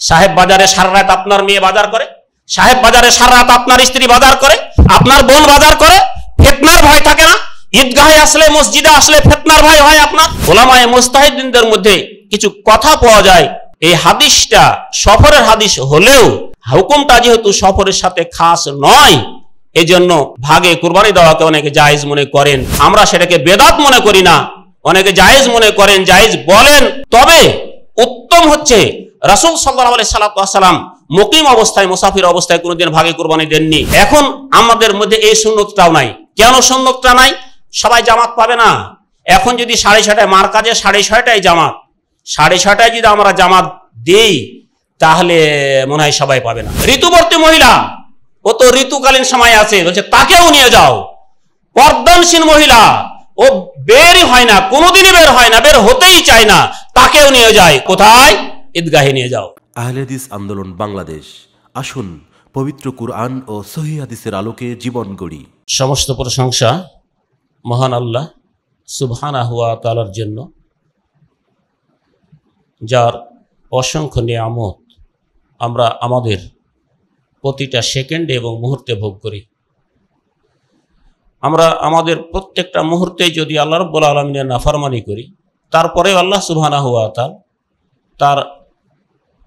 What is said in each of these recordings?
সাহেব বাজারে সারা রাত আপনার মেয়ে বাজার করে, সাহেব বাজারে সারা রাত আপনার স্ত্রী বাজার করে, আপনার বোন বাজার করে, ফিতনার ভয় থাকে না? ঈদগাহে আসলে, মসজিদে আসলে ফিতনার ভয় হয় আপনার? উলামায়ে মুজতাহিদিনদের মধ্যে কিছু কথা পাওয়া যায়, এই হাদিসটা সফরের হাদিস হলেও হুকুমটা যেহেতু সফরের সাথে খাস নয়, এজন্য ভাগে কুরবানি দেওয়াকে অনেকে জায়েজ মনে করেন। আমরা সেটাকে বেদাত মনে করি না, অনেকে জায়েজ মনে করেন, জায়েজ বলেন। তবে উত্তম হচ্ছে রাসূল সাল্লাল্লাহু আলাইহি সাল্লাম মুকিম অবস্থায়, মুসাফির অবস্থায় কোনোদিন ভাগে কুরবানি দেননি। এখন আমাদের মধ্যে এই সুন্নতটাও নাই। কেন সুন্নতটা নাই? সবাই জামাত পাবে না। এখন যদি 6:30 মার কাজে 6:30 জামাত, 6:30 যদি আমরা জামাত দেই তাহলে মনে হয় সবাই পাবে না। ঋতুবর্তী মহিলা, ও তো ঋতুকালীন সময় আছে, বলছে তাকেও নিয়ে যাও। পর্দানশীল মহিলা, ও বেরই হয় না, কোনোদিনই বের হয় না, বের হতেই চায় না, তাকেও নিয়ে যায়। কোথায়? ঈদগাহে নিয়ে যাও। আহলে হাদিস আন্দোলন বাংলাদেশ, আসুন পবিত্র কুরআন ও সহিহ হাদিসের আলোকে জীবন গড়ি। সমস্ত প্রশংসা মহান আল্লাহ সুবহানাহু ওয়া তাআলার জন্য, যার অসংখ্য নিয়ামত আমরা আমাদের প্রতিটা সেকেন্ডে এবং মুহূর্তে ভোগ করি। আমরা আমাদের প্রত্যেকটা মুহূর্তে যদি আল্লাহ রাব্বুল আলামিনের নাফরমানি করি, তারপরেও আল্লাহ সুবহানাহু ওয়া তাআলা তার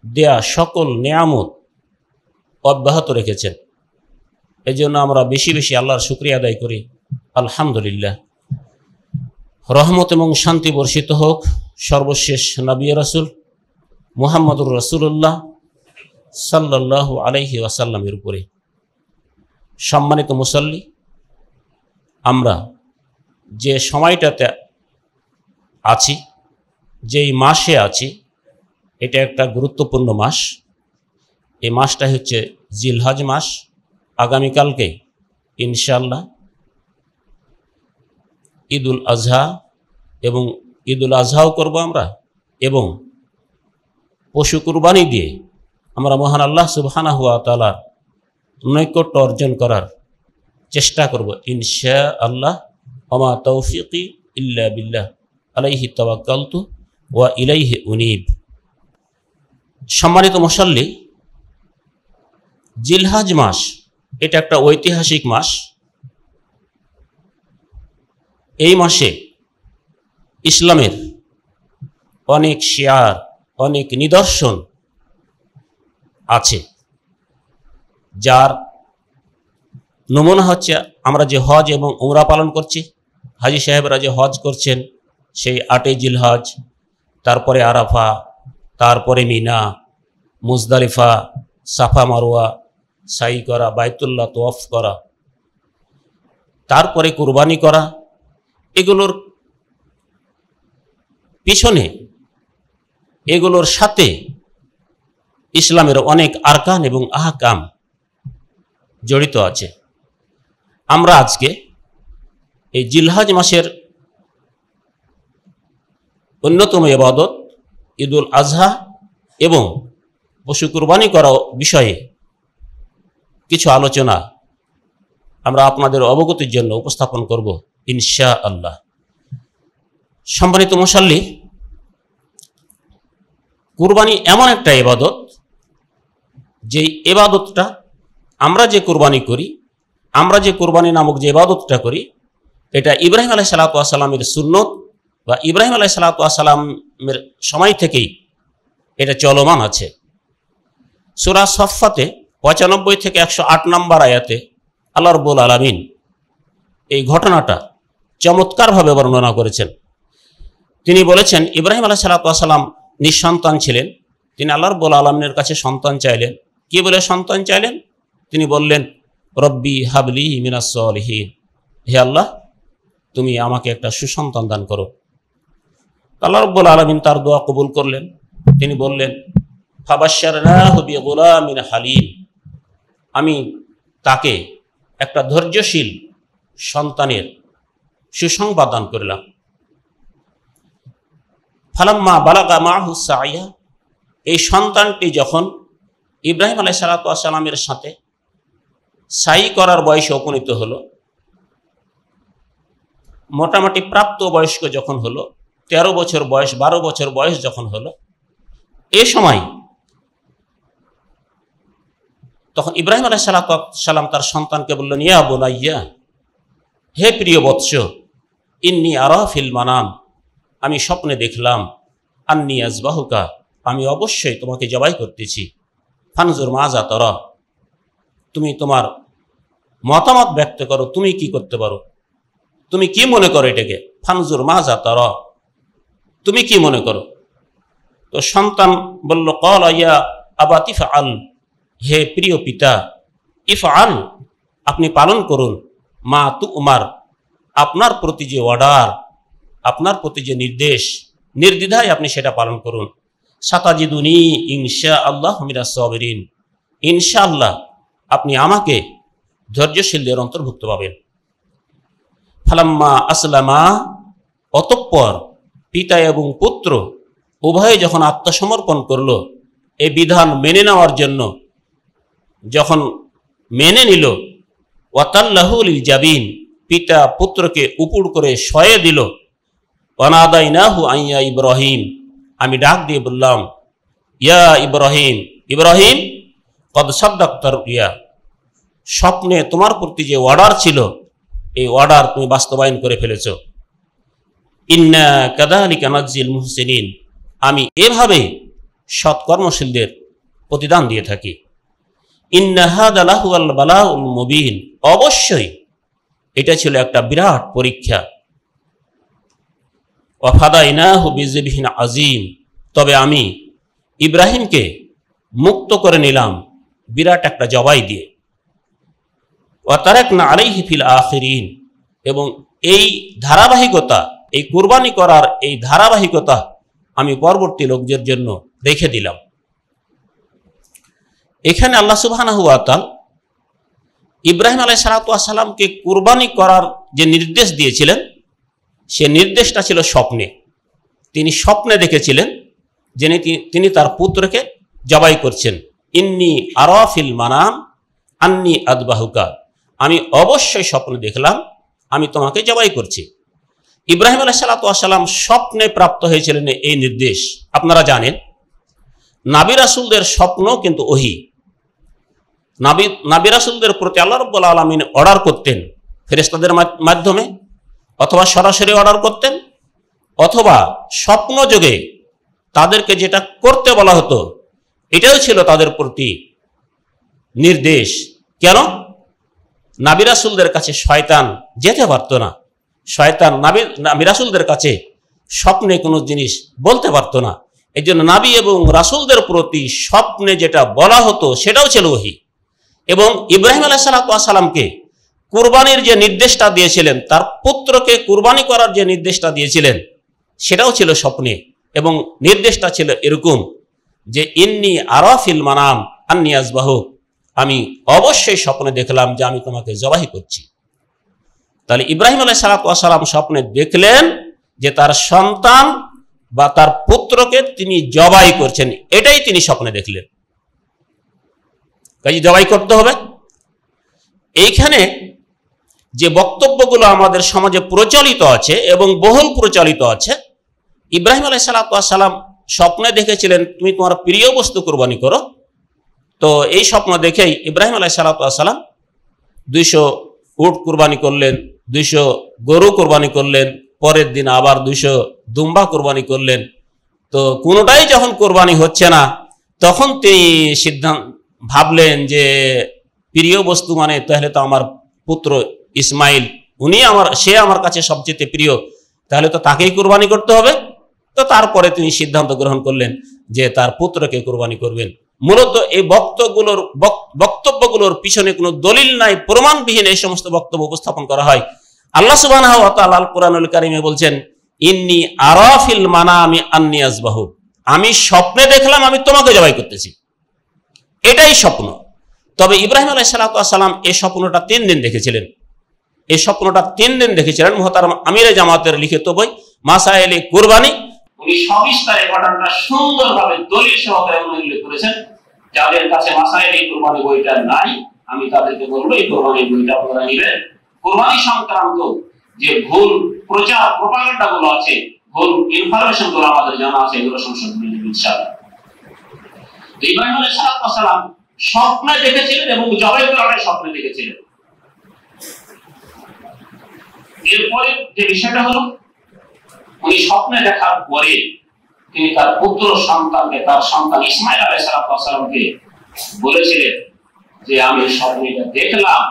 দেয়া সকল নিয়ামত অব্যাহত রেখেছেন। এই জন্য আমরা বেশি বেশি আল্লাহর শুকরিয়া আদায় করি। আলহামদুলিল্লাহ। রহমত এবং শান্তি বর্ষিত হোক সর্বশেষ নবী রাসূল মুহাম্মদুর রাসূলুল্লাহ সাল্লাল্লাহু আলাইহি ওয়াসাল্লামের উপরে। সম্মানিত মুসল্লি, আমরা যে সময়টাতে আছি, যেই মাসে আছি, এটা একটা গুরুত্বপূর্ণ মাস। এই মাসটা হচ্ছে জিলহজ মাস। আগামীকালকে ইনশাআল্লাহ ঈদুল আজহা, এবং ঈদুল আজহাও করব আমরা, এবং পশু কুরবানি দিয়ে আমরা মহান আল্লাহ সুবহানাহু ওয়া তাআলার নৈকট্য অর্জন করার চেষ্টা করব ইনশাআল্লাহ। ওমা তৌফিকি ইল্লা বিল্লাহ, আলাইহি তাওয়াক্কালতু ওয়া ইলাইহি উনীব। সম্মানিত মুসল্লি, জিলহজ মাস এটা একটা ঐতিহাসিক মাস। এই মাসে ইসলামের অনেক শিয়ার, অনেক নিদর্শন আছে, যার নমুনা হচ্ছে আমরা যে হজ এবং উমরা পালন করছি। হাজী সাহেবরা যে হজ করছেন সেই 8 জিলহজ, তারপরে আরাফা, তারপরে মিনা, মুজদালিফা, সাফা মারওয়া, সাই করা, বাইতুল্লাহ তওয়াফ করা, তারপরে কুরবানি করা। এগুলোর পিছনে, এগুলোর সাথে ইসলামের অনেক আরকান এবং আহকাম জড়িত আছে। আমরা আজকে এই জিলহজ মাসের অন্যতম ইবাদত ঈদুল আজহা এবং পশু কুরবানি করা বিষয়ে কিছু আলোচনা আমরা আপনাদের অবগতির জন্য উপস্থাপন করব ইনশাআল্লাহ। সম্মানিত মুসল্লি, কুরবানি এমন একটা ইবাদত, যে ইবাদতটা আমরা যে কুরবানি করি, আমরা যে কুরবানি নামক যে ইবাদতটা করি, এটা ইব্রাহিম আলাইহিস সালাতু ওয়াস সালামের সুন্নত, বা ইব্রাহিম আলাইহিস সালাতু ওয়াস সালামের সময় থেকেই এটা চলমান আছে। সূরা সফফাতে 95 থেকে 108 নম্বর আয়াতে আল্লাহ রাব্বুল আলামিন এই ঘটনাটা চমৎকারভাবে বর্ণনা করেছেন। তিনি বলেছেন, ইব্রাহিম আলাইহিস সালাতু ওয়াস সালাম নিঃসন্তান ছিলেন। তিনি আল্লাহ রাব্বুল আলামিনের কাছে সন্তান চাইলেন। কি বলে সন্তান চাইলেন? তিনি বললেন, রব্বি হাবলি মিনাস সলিহিন, হে আল্লাহ, তুমি আমাকে একটা সুসন্তান দান করো। আল্লাহ রাব্বুল আলামিন তার দোয়া কবুল করলেন। তিনি বললেন, ফাবাশশারনাহু বিগুলামিন হালিম, আমি তাকে একটা ধৈর্যশীল সন্তানের সুসংবাদ দান করলাম। ফালাম্মা বালাগা মাহু সাইয়া, এই সন্তানটি যখন ইব্রাহিম আলাইহিস সালাতু ওয়াস সালামের সাথে সাই করার বয়সে উপনীত হলো, মোটামুটি প্রাপ্ত বয়স্ক যখন হলো, 13 বছর বয়স, 12 বছর বয়স যখন হলো, এ সময় তখন ইব্রাহিম আলাইহিস সালাম তার সন্তানকে বললেন, ইয়া বুনাইয়া, হে প্রিয় বৎস, ইন্নী আরা ফিল মানাম, আমি স্বপ্নে দেখলাম, আন্নী আযবাহুকা, আমি অবশ্যই তোমাকে জবাই করতেছি, ফানজুর মাজা তারা, তুমি তোমার মতামত ব্যক্ত করো, তুমি কি করতে পারো, তুমি কি মনে করো এটাকে, ফানজুর মাজা তারা, তুমি কি মনে করো। তো সন্তান বলল, ক্বালা ইয়া আবাতি ফাআল, হে প্রিয় পিতা, ইফআল, আপনি পালন করুন, মা তুমার, আপনার প্রতি যে অর্ডার, আপনার প্রতি যে নির্দেশ, নির্দ্বিধায় আপনি সেটা পালন করুন। সাতাজিদুনি ইনশাআল্লাহ মিনাস সাবিরিন, ইনশাআল্লাহ আপনি আমাকে ধৈর্যশীলদের অন্তর্ভুক্ত পাবেন। ফালাম্মা আসলামা, অতঃপর পিতা এবং পুত্র উভয়ে যখন আত্মসমর্পণ করল, এই বিধান মেনে নেওয়ার জন্য যখন মেনে নিল, ওয়াতাল্লাহু লিল জাবিন, পিতা পুত্রকে উপুড় করে শয়ে দিল, ওয়ানাদাইনাহু আইয়া ইব্রাহিম, আমি ডাক দিয়ে বললাম, ইয়া ইব্রাহিম, ইব্রাহিম, কদ সাদ্দাকতা রুইয়া, স্বপ্নে তোমার প্রতি যে অর্ডার ছিল, এই অর্ডার তুমি বাস্তবায়ন করে ফেলেছ। ইন্না কাযালিকা নাজ্জিল মুহসিনিন, আমি এভাবে সৎকর্মশীলদের প্রতিদান দিয়ে থাকি। ইন্না হাযা লাহুল বালাউল মুবিন, অবশ্যই এটা ছিল একটা বিরাট পরীক্ষা। ওয়া ফাদাইনাহু বিযিবহিন আযীম, তবে আমি ইব্রাহিমকে মুক্ত করে নিলাম বিরাট একটা জবাই দিয়ে। ওয়া তারাকনা আলাইহি ফিল আখিরিন, এবং এই ধারাবাহিকতা, এই কুরবানি করার এই ধারাবাহিকতা আমি পরবর্তী লোকদের জন্য রেখে দিলাম। এখানে আল্লাহ সুবহানাহু ওয়া তাআলা ইব্রাহিম আলাইহিস সালামকে কুরবানি করার যে নির্দেশ দিয়েছিলেন, সে নির্দেশটা ছিল স্বপ্নে। তিনি স্বপ্নে দেখেছিলেন যে তিনি তার পুত্রকে জবাই করছেন। ইন্নী আরা ফিল মানাম আন্নী আযবাহুকা, আমি অবশ্যই স্বপ্নে দেখলাম আমি তোমাকে জবাই করছি। ইব্রাহিম আলাইহিস সালাম স্বপ্নে প্রাপ্ত হয়েছিলেন এই নির্দেশ। আপনারা জানেন, নবী রাসূলদের স্বপ্ন কিন্তু ওহী। নবী রাসূলদের প্রতি আল্লাহ রাব্বুল আলামিন অর্ডার করতেন ফেরেশতাদের মাধ্যমে, অথবা সরাসরি অর্ডার করতেন, অথবা স্বপ্ন যোগে তাদেরকে যেটা করতে বলা হতো এটাও ছিল তাদের প্রতি নির্দেশ। কেন? নবী রাসূলদের কাছে শয়তান যেতে পারত না, শয়তান নবী রাসূলদের কাছে স্বপ্নে কোনো জিনিস বলতে পারত না। এই জন্য নবী এবং রাসূলদের প্রতি স্বপ্নে যেটা বলা হতো সেটাও ছিল ওহী। এবং ইব্রাহিম আলাইহিস সালামকে কুরবানির যে নির্দেশটা দিয়েছিলেন, তার পুত্রকে কুরবানি করার যে নির্দেশটা দিয়েছিলেন, সেটাও ছিল স্বপ্নে। এবং নির্দেশটা ছিল এরকম যে ইন্নী আরা ফিল মানাম আন্নী আযবাহু, আমি অবশ্যই স্বপ্নে দেখলাম যে আমি তোমাকে জবাই করছি। তাহলে ইব্রাহিম আলাইহিস সালাম স্বপ্নে দেখলেন যে তার সন্তান বা তার পুত্রকে তিনি জবাই করছেন, এটাই তিনি স্বপ্নে দেখলেন। কাজে জবাই করতে হবে। এইখানে যে বক্তব্যগুলো আমাদের সমাজে প্রচলিত আছে এবং বহুল প্রচলিত আছে, ইব্রাহিম আলাইহিস সালাম স্বপ্নে দেখেছিলেন তুমি তোমার প্রিয় বস্তু কুরবানি করো। তো এই স্বপ্ন দেখেই ইব্রাহিম আলাইহিস সালাম 200 উট কুরবানি করলেন, 200 গরু কুরবানি করলেন, পরের দিন আবার 200 দুম্বা কুরবানি করলেন। তো কোনোটাই যখন কুরবানি হচ্ছে না, তখন তিনি ভাবলেন যে প্রিয় বস্তু মানে তাহলে তো আমার পুত্র ইসমাইল, সে আমার কাছে সবচেয়ে প্রিয়, তাহলে তো তাকেই কুরবানি করতে হবে। তো তারপরে তিনি সিদ্ধান্ত গ্রহণ করলেন যে তার পুত্রকে কুরবানি করবেন। মূলত এই বক্তব্যগুলোর পিছনে কোনো দলিল নাই, প্রমাণবিহীন এই সমস্ত বক্তব্য উপস্থাপন করা হয়। আল্লাহ সুবহানাহু ওয়া তাআলা আল কুরআনুল কারীমে বলছেন, ইন্নী আরা ফিল মানামি আন্নী আযবাহু, আমি স্বপ্নে দেখলাম আমি তোমাকে জবাই করতেছি, এটাই স্বপ্ন। তবে ইব্রাহিম আলাইহিস সালাম এই স্বপ্নটা 3 দিন দেখেছিলেন। এই স্বপ্নটা 3 দিন দেখেছিলেন। মুহতারাম আমিরে জামাতের লিখিত বই মাসায়েলে কুরবানি, উনি সবিস্তারে ঘটনাটা সুন্দরভাবে দলিল সহকারে উল্লেখ করেছেন। যাদের কাছে মাসায়েলে কুরবানি বইটা নাই, আমি তাদেরকে বলবো এই কুরবানি বইটা আপনারা নেবেন। কুরবানি সংক্রান্ত যে ভুল প্রচার প্রপাগান্ডা গুলো আছে, ভুল ইনফরমেশন গুলো আমাদের জানা আছে, এগুলো সংশোধন করতে ইনশাআল্লাহ। ইব্রাহিম আলাইহিস সালাম স্বপ্নে দেখেছিলেন এবং জবাই করাটাই স্বপ্নে দেখেছিলেন। এরপরে যে বিষয়টা হলো, উনি স্বপ্নে দেখার পরে তিনি তার পুত্র সন্তানকে, তার সন্তান ইসমাইল আলাইহিস সালামকে বলেছিলেন যে আমি স্বপ্নে দেখলাম,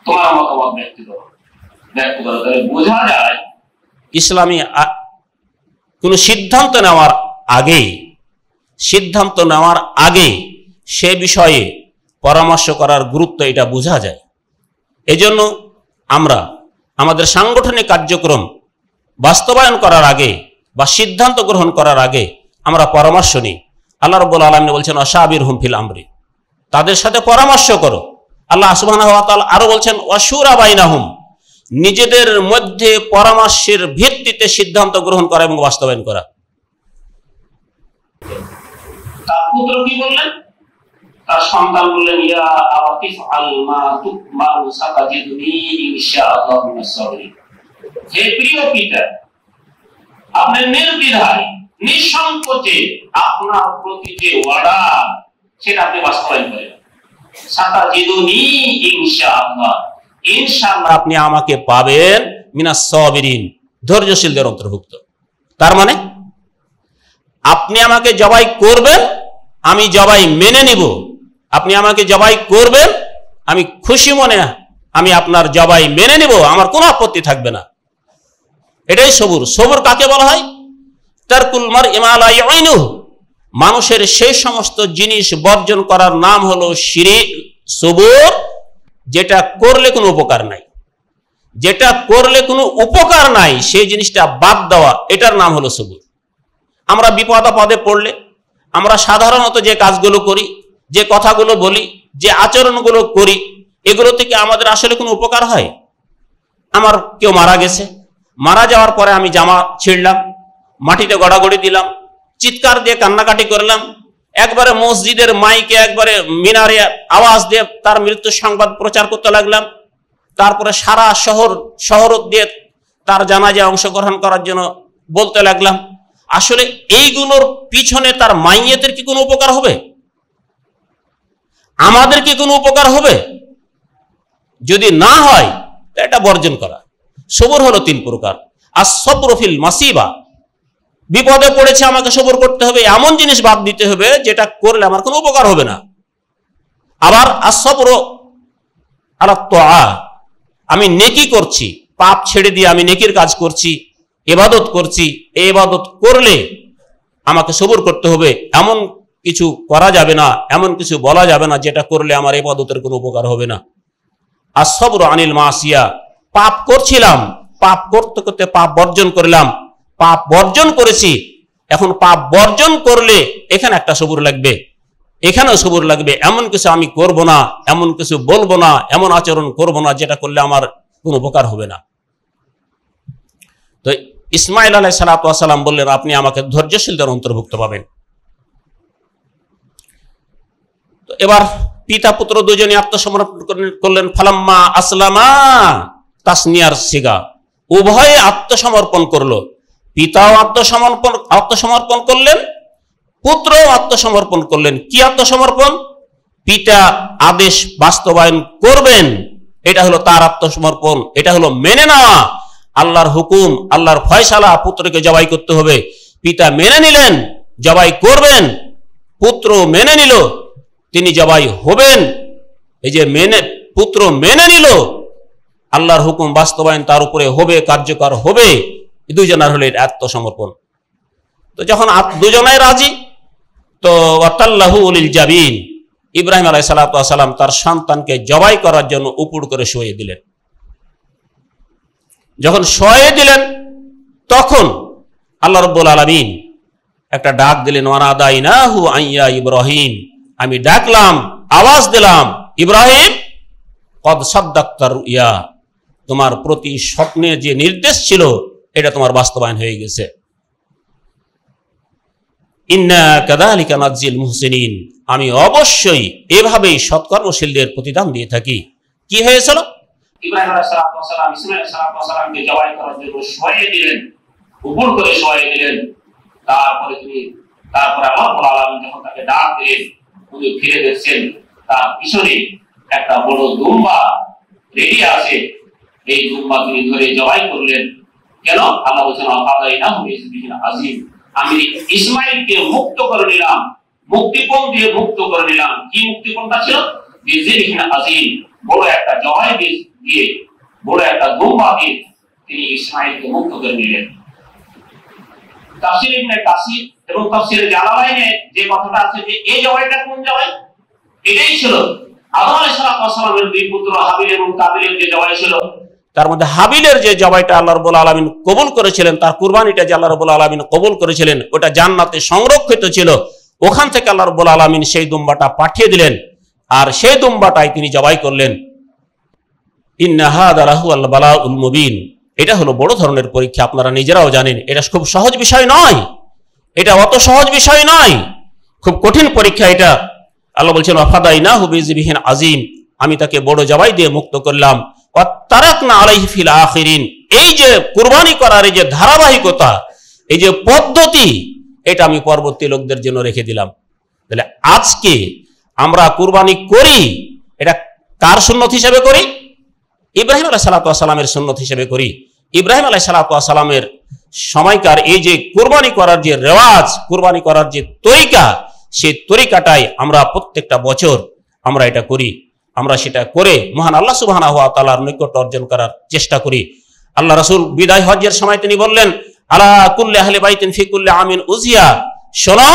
তোমার মতামত ব্যক্ত করো। তাহলে বোঝা যায় ইসলামী কোন সিদ্ধান্ত নেওয়ার আগে সে বিষয়ে পরামর্শ করার গুরুত্ব এটা বোঝা যায়। এজন্য আমরা আমাদের সাংগঠনিক কার্যক্রম বাস্তবায়ন করার আগে বা সিদ্ধান্ত গ্রহণ করার আগে আমরা পরামর্শ নিই। আল্লাহ রাব্বুল আলামিন বলছেন ওয়াশাবিরহুম ফিল আমরি, তাদের সাথে পরামর্শ করো। আল্লাহ সুবহানাহু ওয়া তাআলা আরো বলছেন ওয়াশুরা বাইনাহুম, নিজেদের মধ্যে পরামর্শের ভিত্তিতে সিদ্ধান্ত গ্রহণ করা এবং বাস্তবায়ন করা। তার পুত্র কি বললেন? তার সন্তান বললেন ইয়া আবাতি ফাআল মা তুমারু সাতাজিদুনি ইনশাআল্লাহ মিনাস সাবিরিন। হে প্রিয় পিতা, আপনি নির্দ্বিধায় নিঃসংকোচে আপনার প্রতি যে ওয়াদা সেটা আপনি বাস্তবায়ন করেন। সাতাজিদুনি ইনশাআল্লাহ, ইনশাআল্লাহ আপনি আমাকে পাবেন মিনাস সাবিরিন, ধৈর্যশীলদের অন্তর্ভুক্ত। তার মানে আপনি আমাকে জবাই করবেন, আমি জবাই মেনে নিব। আপনি আমাকে জবাই করবেন, আমি খুশি মনে আমি আপনার জবাই মেনে নিব, আমার কোনো আপত্তি থাকবে না। এটাই সবুর। সবুর কাকে বলা হয়? তারকুল মারই মা লা ইয়াইনুহু, মানুষের সেই সমস্ত জিনিস বর্জন করার নাম হলো শিরিক। সবুর, যেটা করলে কোনো উপকার নাই, যেটা করলে কোনো উপকার নাই সেই জিনিসটা বাদ দেওয়া, এটার নাম হলো সবুর। আমরা বিপদ আপদে পড়লে আমরা সাধারণত যে কাজগুলো করি, যে কথাগুলো বলি, যে আচরণগুলো করি, এগুলো থেকে আমাদের আসলে কোনো উপকার হয়? আমার কেউ মারা গেছে, মারা যাওয়ার পরে আমি জামা ছিঁড়লাম, মাটিতে গড়াগড়ি দিলাম, চিৎকার দিয়ে কান্নাকাটি করলাম, একবারে মসজিদের মাইকে একবারে মিনারে আওয়াজ দিয়ে তার মৃত্যুর সংবাদ প্রচার করতে লাগলাম, তারপরে সারা শহর দিয়ে তার জানাজায় অংশগ্রহণ করার জন্য বলতে লাগলাম। আসলে এইগুলোর পিছনে তার মাইয়েতের কি কোনো উপকার হবে? আমাদের কি কোনো উপকার হবে? যদি না হয় এটা বর্জন করা। সবর হলো তিন প্রকার। as-sabru fil মাসিবা, বিপদে পড়েছে আমাকে সবর করতে হবে, এমন জিনিস বাদ দিতে হবে যেটা করলে আমার কোনো উপকার হবে না। আবার as-sabru আলা তাআ, আমি নেকি করছি, পাপ ছেড়ে দিয়ে আমি নেকির কাজ করছি, ইবাদত করছি, এই ইবাদত করলে আমাকে সবর করতে হবে, এমন কিছু করা যাবে না, এমন কিছু বলা যাবে না যেটা করলে আমার ইবাদতের কোনো উপকার হবে না। as-sabru আনিল মাসিয়া, পাপ করছিলাম, পাপ করতে করতে পাপ বর্জন করলাম, পাপ বর্জন করেছি, এখন পাপ বর্জন করলে এখানে একটা সবুর লাগবে, এখানেও সবুর লাগবে। এমন কিছু আমি করব না, এমন কিছু বলবো না, এমন আচরণ করব না যেটা করলে আমার কোনো উপকার হবে না। তো ইসমাইল আলাইহিস সালাম বললেন আপনি আমাকে ধৈর্যশীলদের অন্তর্ভুক্ত পাবেন। তো এবার পিতা পুত্র দুজনে আত্মসমর্পণ করলেন। ফালাম্মা আসলামা, তাসনিয়ার সিগা, উভয়ে আত্মসমর্পণ করলো। পিতাও আত্মসমর্পণ করলেন, পুত্রও আত্মসমর্পণ করলেন। কি আত্মসমর্পণ? পিতা আদেশ বাস্তবায়ন করবেন, এটা হলো তার আত্মসমর্পণ, এটা হলো মেনে নেওয়া। আল্লাহর হুকুম, আল্লাহর ফয়সালা, পুত্রকে জবাই করতে হবে, পিতা মেনে নিলেন, জবাই করবেন। পুত্র মেনে নিল, তিনি জবাই হবেন। এই যে পুত্র মেনে নিল, আল্লাহর হুকুম বাস্তবায়ন তার উপরে হবে, কার্যকর হবে। দুজনের হলে আত্মসমর্পণ। তো যখন দুজনাই রাজি, তো ওয়াতাল্লাহু লিল জাবিন, ইব্রাহিম আলাইহিস সালাম তার সন্তানকে জবাই করার জন্য উপুড় করে শুয়ে দিলেন। যখন শুয়ে দিলেন তখন আল্লাহ রাব্বুল আলামিন একটা ডাক দিলেন, ওয়ানাদাইনাহু আইয়া ইব্রাহিম, আমি ডাকলাম, আওয়াজ দিলাম, ইব্রাহিম কদ সাদ্দাক্তা রুইয়া, তোমার প্রতি স্বপ্নে যে নির্দেশ ছিল এটা তোমার বাস্তবায়ন হয়ে গেছে। ইন্না কাযালিকা নাজিল মুহসিনিন, আমি অবশ্যই এভাবেই সৎকর্মশীলদের প্রতিদান দিয়ে থাকি। কি হয়েছিল? ইব্রাহিম আলাইহিস সালাম ইসমাঈল আলাইহিস সালামকে জবাই করার জন্য শুয়ে দিলেন, উপর করে শুয়ে দিলেন। তারপরে আল্লাহ রাব্বুল আলামিন যখন তাকে ডাক দিলেন, উনি ফিরে দেখছেন তার পিছনে একটা বড় দুম্বা রেডি আছে। এই দুম্বা তিনি ধরে জবাই করলেন। কেন? আল্লাহ বলছেন আজিম, আমি ইসমাইলকে মুক্ত করে নিলাম, মুক্তিপণ দিয়ে মুক্ত করে নিলাম। কি মুক্তিপণটা ছিল? আজিম, বড় একটা জবাই দিয়ে, বড় একটা দুম্বা দিয়ে তিনি ইসমাইলকে মুক্ত করে নিলেন। তাফসীর ইবনে কাসির এবং তাফসীর জালালাইনে যে কথাটা আছে যে এই জবাইটা কোন জবাই, এটাই ছিল আদম আলাইহিস সালামের দুই পুত্র হাবিল এবং কাবিলের যে জবাই ছিল, তার মধ্যে হাবিলের যে জবাইটা আল্লাহ রাব্বুল আলামিন কবুল করেছিলেন, তার কুরবানিটা যে আল্লাহ রাব্বুল আলামিন কবুল করেছিলেন, ওটা জান্নাতে সংরক্ষিত ছিল। ওখান থেকে আল্লাহ রাব্বুল আলামিন সেই দুম্বাটা পাঠিয়ে দিলেন, আর সেই দুম্বাটাই তিনি জবাই করলেন। ইন্না হাযা লাহুল বালাউল মুবিন, এটা হলো বড় ধরনের পরীক্ষা। আপনারা নিজেরাও জানেন এটা খুব সহজ বিষয় নয়, এটা অত সহজ বিষয় নয়, খুব কঠিন পরীক্ষা এটা। আল্লাহ বলছেন ওয়াফাদাইনাহু বিযিবহিন আযীম, আমি তাকে বড় জবাই দিয়ে মুক্ত করলাম। ওয়া তারাকনা আলাইহি ফিল আখিরিন, এই যে কুরবানি করার এই যে ধারাবাহিকতা, এই যে পদ্ধতি, এটা আমি পরবর্তী লোকদের জন্য রেখে দিলাম। তাহলে আজকে আমরা কুরবানি করি, এটা কার সুন্নত হিসেবে করি? ইব্রাহিম আলাইহিস সালামের সুন্নত হিসেবে করি। ইব্রাহিম আলাইহিস সালামের সময়কার এই যে কুরবানি করার যে রেওয়াজ, কুরবানি করার যে তরিকা, সেই তরিকাটাই আমরা প্রত্যেকটা বছর আমরা এটা করি। আমরা সেটা করে মহান আল্লাহ সুবহানাহু ওয়া তাআলার নৈকট্য অর্জন করার চেষ্টা করি। আল্লাহ রাসূল বিদায় হজ্জের সময় তিনি বললেন, আলা কুল্লি আহলি বাইতিন ফি কুল্লি আমিন উজিয়া, শোনো,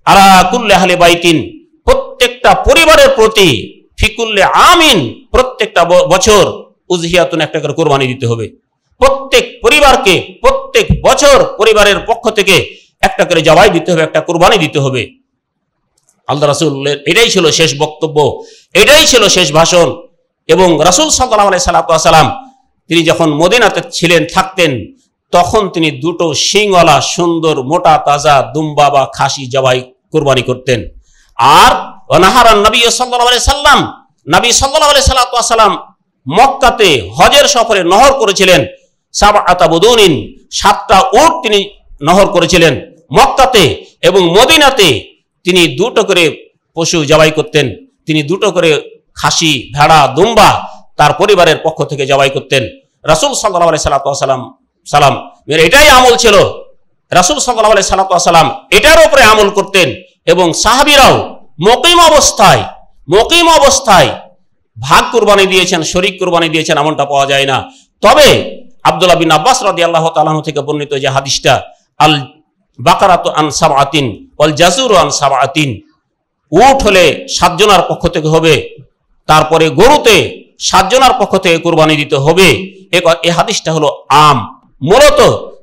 আলা কুল্লি আহলি বাইতিন, প্রত্যেকটা পরিবারের প্রতি, ফি কুল্লি আমিন, প্রত্যেকটা বছর, উজিয়াতুন, একটা করে কুরবানি দিতে হবে। প্রত্যেক পরিবারকে প্রত্যেক বছর পরিবারের পক্ষ থেকে একটা করে জবাই দিতে হবে, একটা কুরবানি দিতে হবে। আল্লাহ রাসূলের এটাই ছিল শেষ বক্তব্য, এটাই ছিল শেষ ভাষণ। এবং রাসূল সাল্লাল্লাহু আলাইহি সাল্লাম তিনি যখন মদিনাতে ছিলেন, থাকতেন, তখন তিনি দুটো শিংওয়ালা সুন্দর মোটা তাজা দুম্বা বা খাসি জবাই কুরবানি করতেন। আর ওয়ানাহারান নবী সাল্লাল্লাহু আলাইহি সাল্লাম, নবী সাল্লাল্লাহু আলাইহি সাল্লাম মক্কাতে হজের সফরে নহর করেছিলেন সাবআতা বুদুনিন, 7টা উট তিনি নহর করেছিলেন মক্কাতে। এবং মদিনাতে তিনি দুটো করে পশু জবাই করতেন, তিনি দুটো করে খাসি, ভেড়া, দুম্বা তার পরিবারের পক্ষ থেকে জবাই করতেন। রাসূল সাল্লাল্লাহু আলাইহি সাল্লাম এটাই আমল ছিল। রাসূল সাল্লাল্লাহু আলাইহি সাল্লাম এটার উপরে আমল করতেন। এবং সাহাবীরাও মুকিম অবস্থায় ভাগ কুরবানি দিয়েছেন, শরীক কুরবানি দিয়েছেন, এমনটা পাওয়া যায় না। তবে আব্দুল্লাহ বিন আব্বাস রাদিয়াল্লাহু তাআলা আনহু থেকে বর্ণিত যে হাদিসটা, আল বাকারাতু আন সাবআতিন ওয়াল জাযুরু আন সাবআতিন, উট হলে 7 জনের পক্ষ থেকে হবে, তারপরে গরুতে 7 জনের পক্ষ থেকে কুরবানি দিতে হবে। এই হাদিসটা হলো আম, মূলত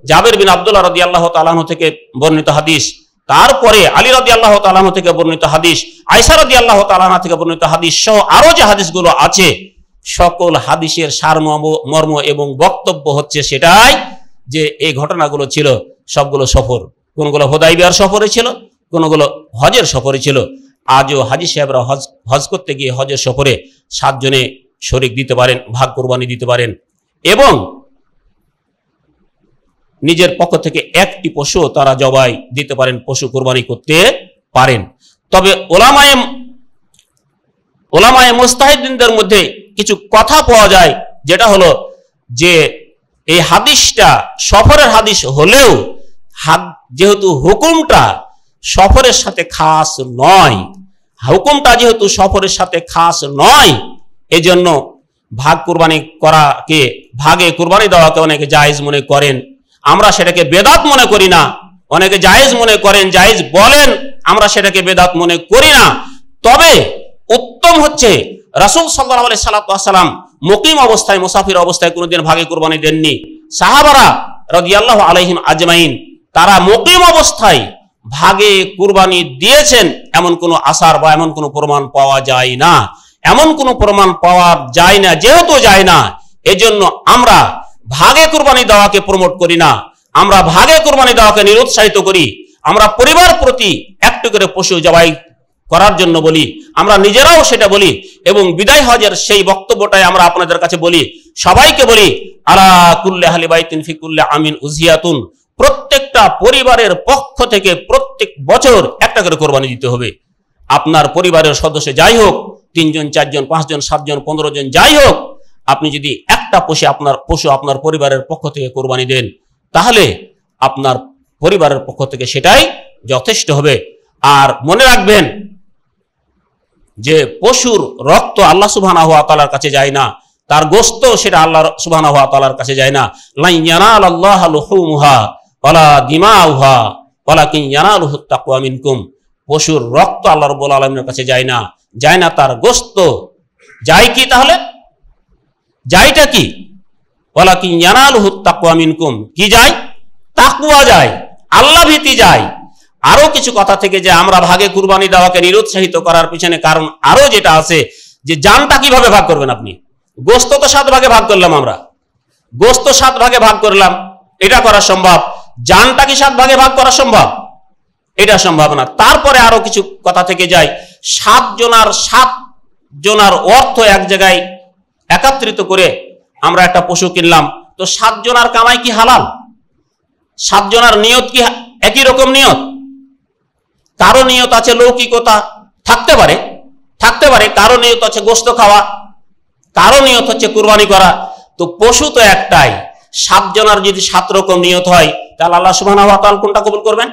জাবের বিন আব্দুল্লাহ রাদিয়াল্লাহু তাআলা আনহু থেকে বর্ণিত হাদিস, তারপরে আলী রাদিয়াল্লাহু তাআলা আনহু থেকে বর্ণিত হাদিস, আয়েশা রাদিয়াল্লাহু তাআলা আনহা থেকে বর্ণিত হাদিস সহ আরো যে হাদিসগুলো আছে, সকল হাদিসের সারমর্ম এবং বক্তব্য হচ্ছে সেটাই যে এই ঘটনাগুলো ছিল সবগুলো সফর। কোনগুলো হুদায়বিয়ার সফরে ছিল, কোনগুলো হজের সফরে ছিল। আজও হাজী সাহেবরা হজ করতে গিয়ে হজের সফরে 7 জনে শরীক দিতে পারেন, ভাগ কুরবানি দিতে পারেন, এবং নিজের পক্ষ থেকে একটি পশু তারা জবাই দিতে পারেন, পশু কুরবানি করতে পারেন। তবে ওলামায়ে মুস্তাহিদিনদের মধ্যে কিছু কথা পাওয়া যায়, যেটা হলো যে এই হাদিসটা সফরের হাদিস হলেও যেহেতু হুকুমটা সফরের সাথে খাস নয়, হুকুমটা যেহেতু সফরের সাথে খাস নয়, এজন্য ভাগ কুরবানি করাকে, ভাগে কুরবানি দেওয়াকে অনেকে জায়েজ মনে করেন। আমরা সেটাকে বেদাত মনে করি না। অনেকে জায়েজ মনে করেন, জায়েজ বলেন, আমরা সেটাকে বেদাত মনে করি না। তবে উত্তম হচ্ছে রাসূল সাল্লাল্লাহু আলাইহি সাল্লাম মুকিম অবস্থায়, মুসাফির অবস্থায় কোনোদিন ভাগে কুরবানি দেননি। সাহাবারা রাদিয়াল্লাহু আলাইহিম আজমাইন তারা মুকিম অবস্থায় ভাগে কুরবানি দিয়েছেন, এমন কোনো আসার বা এমন কোনো প্রমাণ পাওয়া যায় না। এমন কোনো প্রমাণ পাওয়া যায় না, যেহেতু যায় না, এজন্য আমরা ভাগে কুরবানি দেওয়াকে প্রমোট করি না, আমরা ভাগে কুরবানি দেওয়াকে নিরুৎসাহিত করি। আমরা পরিবার প্রতি একটু করে পশু জবাই করার জন্য বলি, আমরা নিজেরাও সেটা বলি। এবং বিদায় হজের সেই বক্তব্যটাই আমরা আপনাদের কাছে বলি, সবাইকে বলি, আলা কুল্লি আহলি বাইতিন ফি কুল্লি আমিন উজিয়াতুন, প্রত্যেকটা পরিবারের পক্ষ থেকে প্রত্যেক বছর একটা করে কুরবানি দিতে হবে। আপনার পরিবারের সদস্য যাই হোক, 3 জন 4 জন 5 জন 7 জন 15 জন যাই হোক, আপনি যদি একটা পশু আপনার পরিবারের পক্ষ থেকে কোরবানি দেন, তাহলে আপনার পরিবারের পক্ষ থেকে সেটাই যথেষ্ট হবে। আর মনে রাখবেন যে পশুর রক্ত আল্লাহ সুবহানাহু ওয়া তাআলার কাছে যায় না, তার গোশত সেটা আল্লাহ সুবহানাহু ওয়া তাআলার কাছে যায় না। লা ইয়ানালাল্লাহু লুহুমুহা ওয়ালা দিমাউহা ওয়ালাকিন ইয়ানালুহুত তাকওয়া মিনকুম। পশুর রক্ত আল্লাহ রাব্বুল আলামিনের কাছে যায় না তার গোশত। যায় কি তাহলে? যায়টা কি? ওয়ালাকিন ইয়ানালুহুত তাকওয়া মিনকুম। কি যায়? তাকওয়া যায়, আল্লাহ ভীতি যায়। আরো কিছু কথা থেকে যে আমরা ভাগে কুরবানি দেওয়াকে নিরুৎসাহিত করার পিছনে কারণ আরো যেটা আছে, যে জানটা কিভাবে ভাগ করবেন আপনি? গোশত তো 7 ভাগে ভাগ করলাম, আমরা গোশত 7 ভাগে ভাগ করলাম, এটা করা সম্ভব। জানটা কি 7 ভাগে ভাগ করা সম্ভব? এটা সম্ভব না। তারপরে আরো কিছু কথা থেকে যায়, 7 জনার অর্থ এক জায়গায় একত্রিত করে আমরা একটা পশু কিনলাম, তো 7 জনার কামাই কি হালাল? 7 জনার নিয়ত কি একই রকম নিয়ত? কারো নিয়ত আছে লৌকিকতা, থাকতে পারে, কারো নিয়ত আছে গোশত খাওয়া, কারো নিয়ত হচ্ছে কুরবানি করা। তো পশু তো একটাই, 7 জনার যদি 7 রকম নিয়ত হয়, তাহলে আল্লাহ সুবহানাহু ওয়া তাআলা কোনটা কবুল করবেন?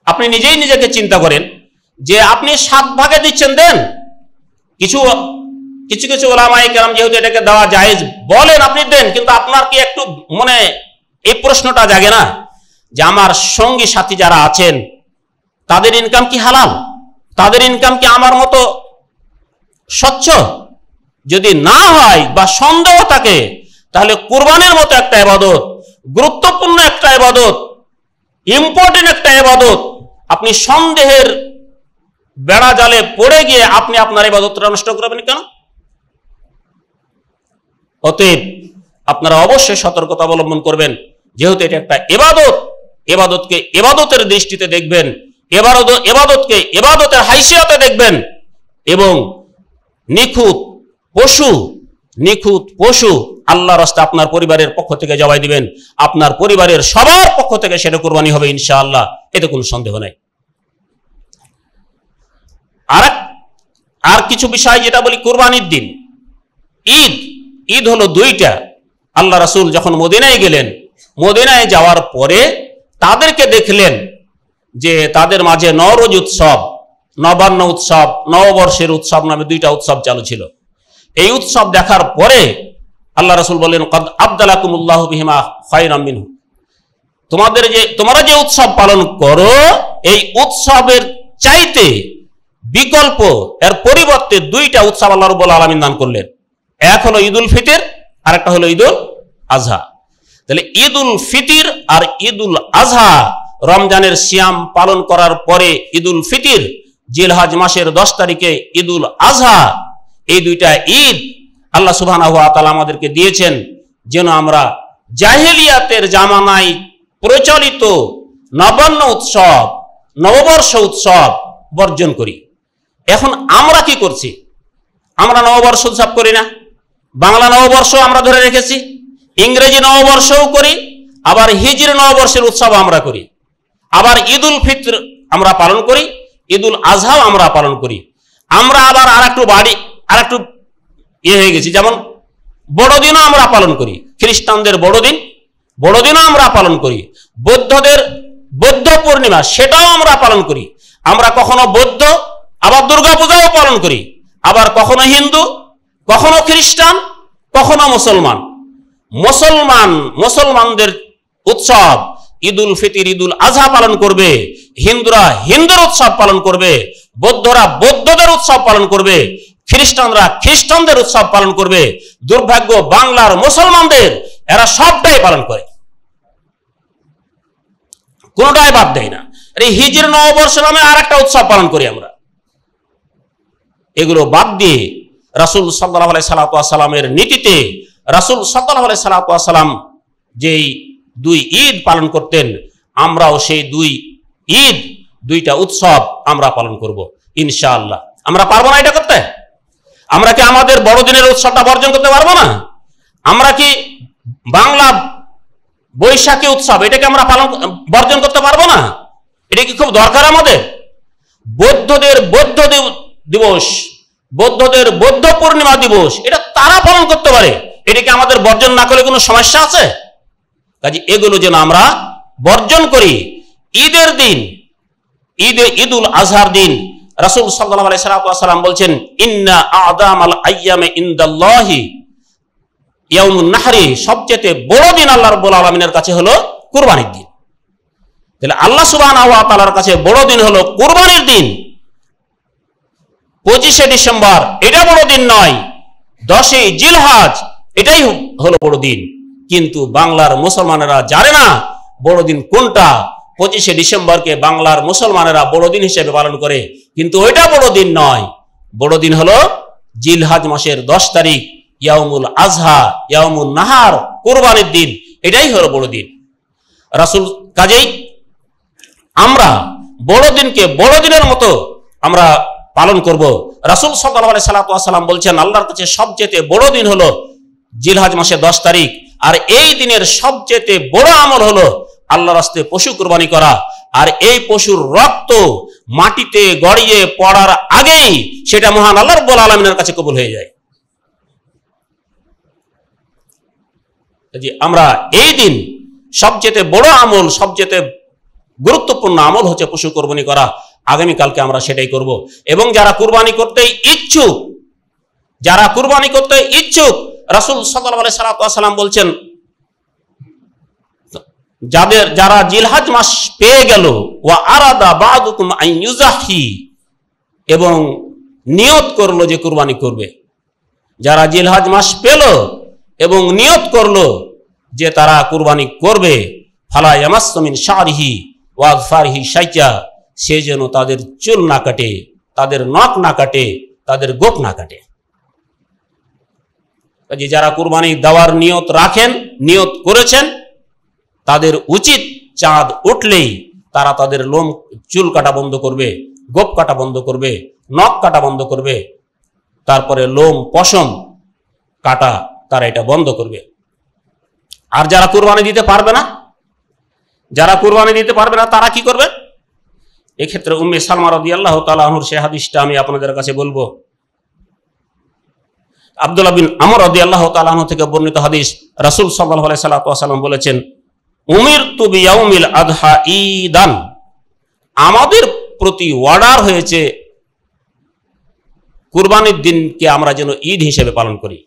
আপনি নিজেই নিজেকে চিন্তা করেন যে আপনি 7 ভাগে দিচ্ছেন, দেন। কিছু উলামায়ে কেরাম যেহেতু এটাকে দেওয়া জায়েজ বলেন, আপনি দেন, কিন্তু আপনার কি একটু মনে এই প্রশ্নটা জাগে না যে আমার সঙ্গী সাথী যারা আছেন তাদের ইনকাম কি হালাল? তাদের ইনকাম কি আমার মতো স্বচ্ছ? যদি না হয় বা সন্দেহ থাকে, তাহলে কুরবানির মতো একটা ইবাদত, গুরুত্বপূর্ণ একটা ইবাদত, ইম্পর্টেন্ট একটা ইবাদত, আপনি সন্দেহের বেড়া জালে পড়ে গিয়ে আপনি আপনার ইবাদতটা নষ্ট করবেন কেন? অতএব আপনারা অবশ্যই সতর্কতা অবলম্বন করবেন, যেহেতু এটা একটা ইবাদত, ইবাদতকে ইবাদতের দৃষ্টিতে দেখবেন, ইবাদতকে ইবাদতের হাইসিয়তে দেখবেন, এবং নিখুঁত পশু আল্লাহর রাস্তায় আপনার পরিবারের পক্ষ থেকে জবাই দিবেন, আপনার পরিবারের সবার পক্ষ থেকে সেটা কুরবানি হবে ইনশাআল্লাহ, এতে কোনো সন্দেহ নাই। আর কিছু বিষয় যেটা বলি, কুরবানির দিন ঈদ হলো 2টা। আল্লাহ রাসূল যখন মদিনায় গেলেন, মদিনায় যাওয়ার পরে তাদেরকে দেখলেন যে তাদের মাঝে নওরোজ উৎসব, নবান্ন উৎসব, নববর্ষের উৎসব নামে 2টা উৎসব চালু ছিল। এই উৎসব দেখার পরে আল্লাহ রাসূল বললেন, কদ আবদালাকুমুল্লাহু বিহিমা খায়রাম মিনহু। তোমরা যে উৎসব পালন করো, এই উৎসবের চাইতে বিকল্প, এর পরিবর্তে 2টা উৎসব আল্লাহ রাব্বুল আলামিন দান করলেন। এক হলো ঈদুল ফিতর, আর একটা হলো ঈদুল আজহা। তাহলে ঈদুল ফিতর আর ঈদুল আজহা, রমজানের সিয়াম পালন করার পরে ঈদুল ফিতর, জিলহজ মাসের 10 তারিখে ঈদুল আজহা, এই 2টা ঈদ আল্লাহ সুবহানাহু ওয়া তাআলা আমাদেরকে দিয়েছেন যেন আমরা জাহেলিয়াতের জামানায় প্রচলিত নবান্ন উৎসব, নববর্ষ উৎসব বর্জন করি। এখন আমরা কি করছি? আমরা নববর্ষ উৎসব করি না, বাংলা নববর্ষ আমরা ধরে রেখেছি, ইংরেজি নববর্ষও করি, আবার হিজরি নববর্ষের উৎসব আমরা করি, আবার ঈদুল ফিতর আমরা পালন করি, ঈদুল আজহাও আমরা পালন করি। আমরা আবার আরেকটু হয়ে গেছি, যেমন বড়দিনও আমরা পালন করি, খ্রিস্টানদের বড়দিনও আমরা পালন করি, বৌদ্ধদের বৌদ্ধ পূর্ণিমা সেটাও আমরা পালন করি। আমরা কখনো বৌদ্ধ, আবার দুর্গাপূজাও পালন করি, আবার কখনো হিন্দু, কখনো খ্রিস্টান, কখনো মুসলমানদের উৎসব ঈদুল ফিতর, ঈদুল আজহা পালন করবে, হিন্দুরা হিন্দুর উৎসব পালন করবে, বৌদ্ধরা বৌদ্ধদের উৎসব পালন করবে, খ্রিস্টানরা খ্রিস্টানদের উৎসব পালন করবে। দুর্ভাগ্য বাংলার মুসলমানদের, এরা সবটাই পালন করে, কোনটাই বাদ দেয় না। এই হিজরি নববর্ষ নামে আর একটা উৎসব পালন করি আমরা। এগুলো বাদ দিয়ে রাসূল সাল্লাল্লাহু আলাইহি সাল্লামের নীতিতে রাসূল সাল্লাল্লাহু আলাইহি সাল্লাম যেই 2 ঈদ পালন করতেন, আমরাও সেই 2টা উৎসব আমরা পালন করব ইনশাআল্লাহ। আমরা পারবো না এটা করতে? আমরা কি আমাদের বড়দিনের উৎসবটা বর্জন করতে পারবো না? আমরা কি বাংলা বৈশাখী উৎসব এটাকে আমরা বর্জন করতে পারবো না? এটা কি খুব দরকার আমাদের? বৌদ্ধদের বৌদ্ধ দিবস, বৌদ্ধদের বৌদ্ধ পূর্ণিমা দিবস, এটা তারা পালন করতে পারে, এটাকে আমাদের বর্জন না করলে কোনো সমস্যা আছে? কাজে এগুলো যেন আমরা বর্জন করি। ঈদের দিন, ঈদুল আজহার দিন রাসূল সাল্লাল্লাহু আলাইহি সাল্লাম বলছেন, ইন্না আ'যামাল আইয়ামে ইনদাল্লাহি ইয়াউমুন নাহরি, সবচেয়ে বড় দিন আল্লাহ রাব্বুল আলামিনের কাছে হলো কুরবানির দিন। তাহলে আল্লাহ সুবহানাহু ওয়া তাআলার কাছে বড় দিন হলো কুরবানির দিন। 25শে ডিসেম্বর এটা বড় দিন নয়, 10ই জিলহজ এটাই হলো বড় দিন। কিন্তু বাংলার মুসলমানেরা জানে না বড় দিন কোনটা। 25শে ডিসেম্বরকে বাংলার মুসলমানেরা বড় দিন হিসেবে পালন করে, কিন্তু ওইটা বড় দিন নয়। বড় দিন হলো জিলহজ মাসের 10 তারিখ, ইয়াউমুল আজহা, ইয়াউমুন নাহার, কুরবানির দিন, এটাই হলো বড় দিন। রাসূল, কাজেই আমরা বড় দিনকে বড় দিনের মতো আমরা পালন করব। রাসূল সাল্লাল্লাহু আলাইহি সাল্লাম বলছেন, আল্লাহর কাছে সবচেয়ে বড় দিন হলো জিলহজ মাসের 10 তারিখ, আর এই দিনের সবচেয়ে বড় আমল হলো আল্লাহর রাস্তায় পশু কুরবানি করা। আর এই পশুর রক্ত মাটিতে গড়িয়ে পড়ার আগেই সেটা মহান আল্লাহ রাব্বুল আলামিনের কাছে কবুল হয়ে যায়। আমরা এই দিন সবচেয়ে বড় আমল, সবচেয়ে গুরুত্বপূর্ণ আমল হচ্ছে পশু কুরবানি করা। আগামীকালকে আমরা সেটাই করব। এবং যারা কুরবানি করতে ইচ্ছুক, যারা কুরবানি করতে ইচ্ছুক, রাসূল সাল্লাল্লাহু আলাইহি সাল্লাম বলছেন, যারা জিলহজ মাস পেয়ে গেল, ওয়া আরাদা বা'দুকুম আন ইউযাহি, এবং নিয়ত করলো যে কুরবানি করবে। যারা জিলহজ মাস পেল এবং নিয়ত করলো যে তারা কুরবানি করবে, ফালা ইয়ামাসসু মিন শা'রিহি ওয়া আযফারিহি শাইআ, সে যেন তাদের চুল না কাটে, তাদের নখ না কাটে, তাদের গোঁফ না কাটে। কাজে যারা কুরবানি দেওয়ার নিয়ত রাখেন, নিয়ত করেছেন, তাদের উচিত চাঁদ উঠলেই তারা তাদের চুল কাটা বন্ধ করবে, গোঁফ কাটা বন্ধ করবে, নখ কাটা বন্ধ করবে, তারপরে লোম পশম কাটা তারা এটা বন্ধ করবে। আর যারা কুরবানি দিতে পারবে না, যারা কুরবানি দিতে পারবে না তারা কি করবে? এক্ষেত্রে উম্মে সালমা রাদিয়াল্লাহু তাআলা আনহুর সে হাদিসটা আমি আপনাদের কাছে বলবো। আব্দুল্লাহ বিন আমর রাদিয়াল্লাহু তাআলা আনহু থেকে বর্ণিত হাদিস, রাসূল সাল্লাল্লাহু আলাইহি সাল্লাম বলেছেন, উমিরতু বিয়াউমিল আযহা ঈদান, আমাদের প্রতি অর্ডার হয়েছে কুরবানির দিনকে আমরা যেন ঈদ হিসেবে পালন করি।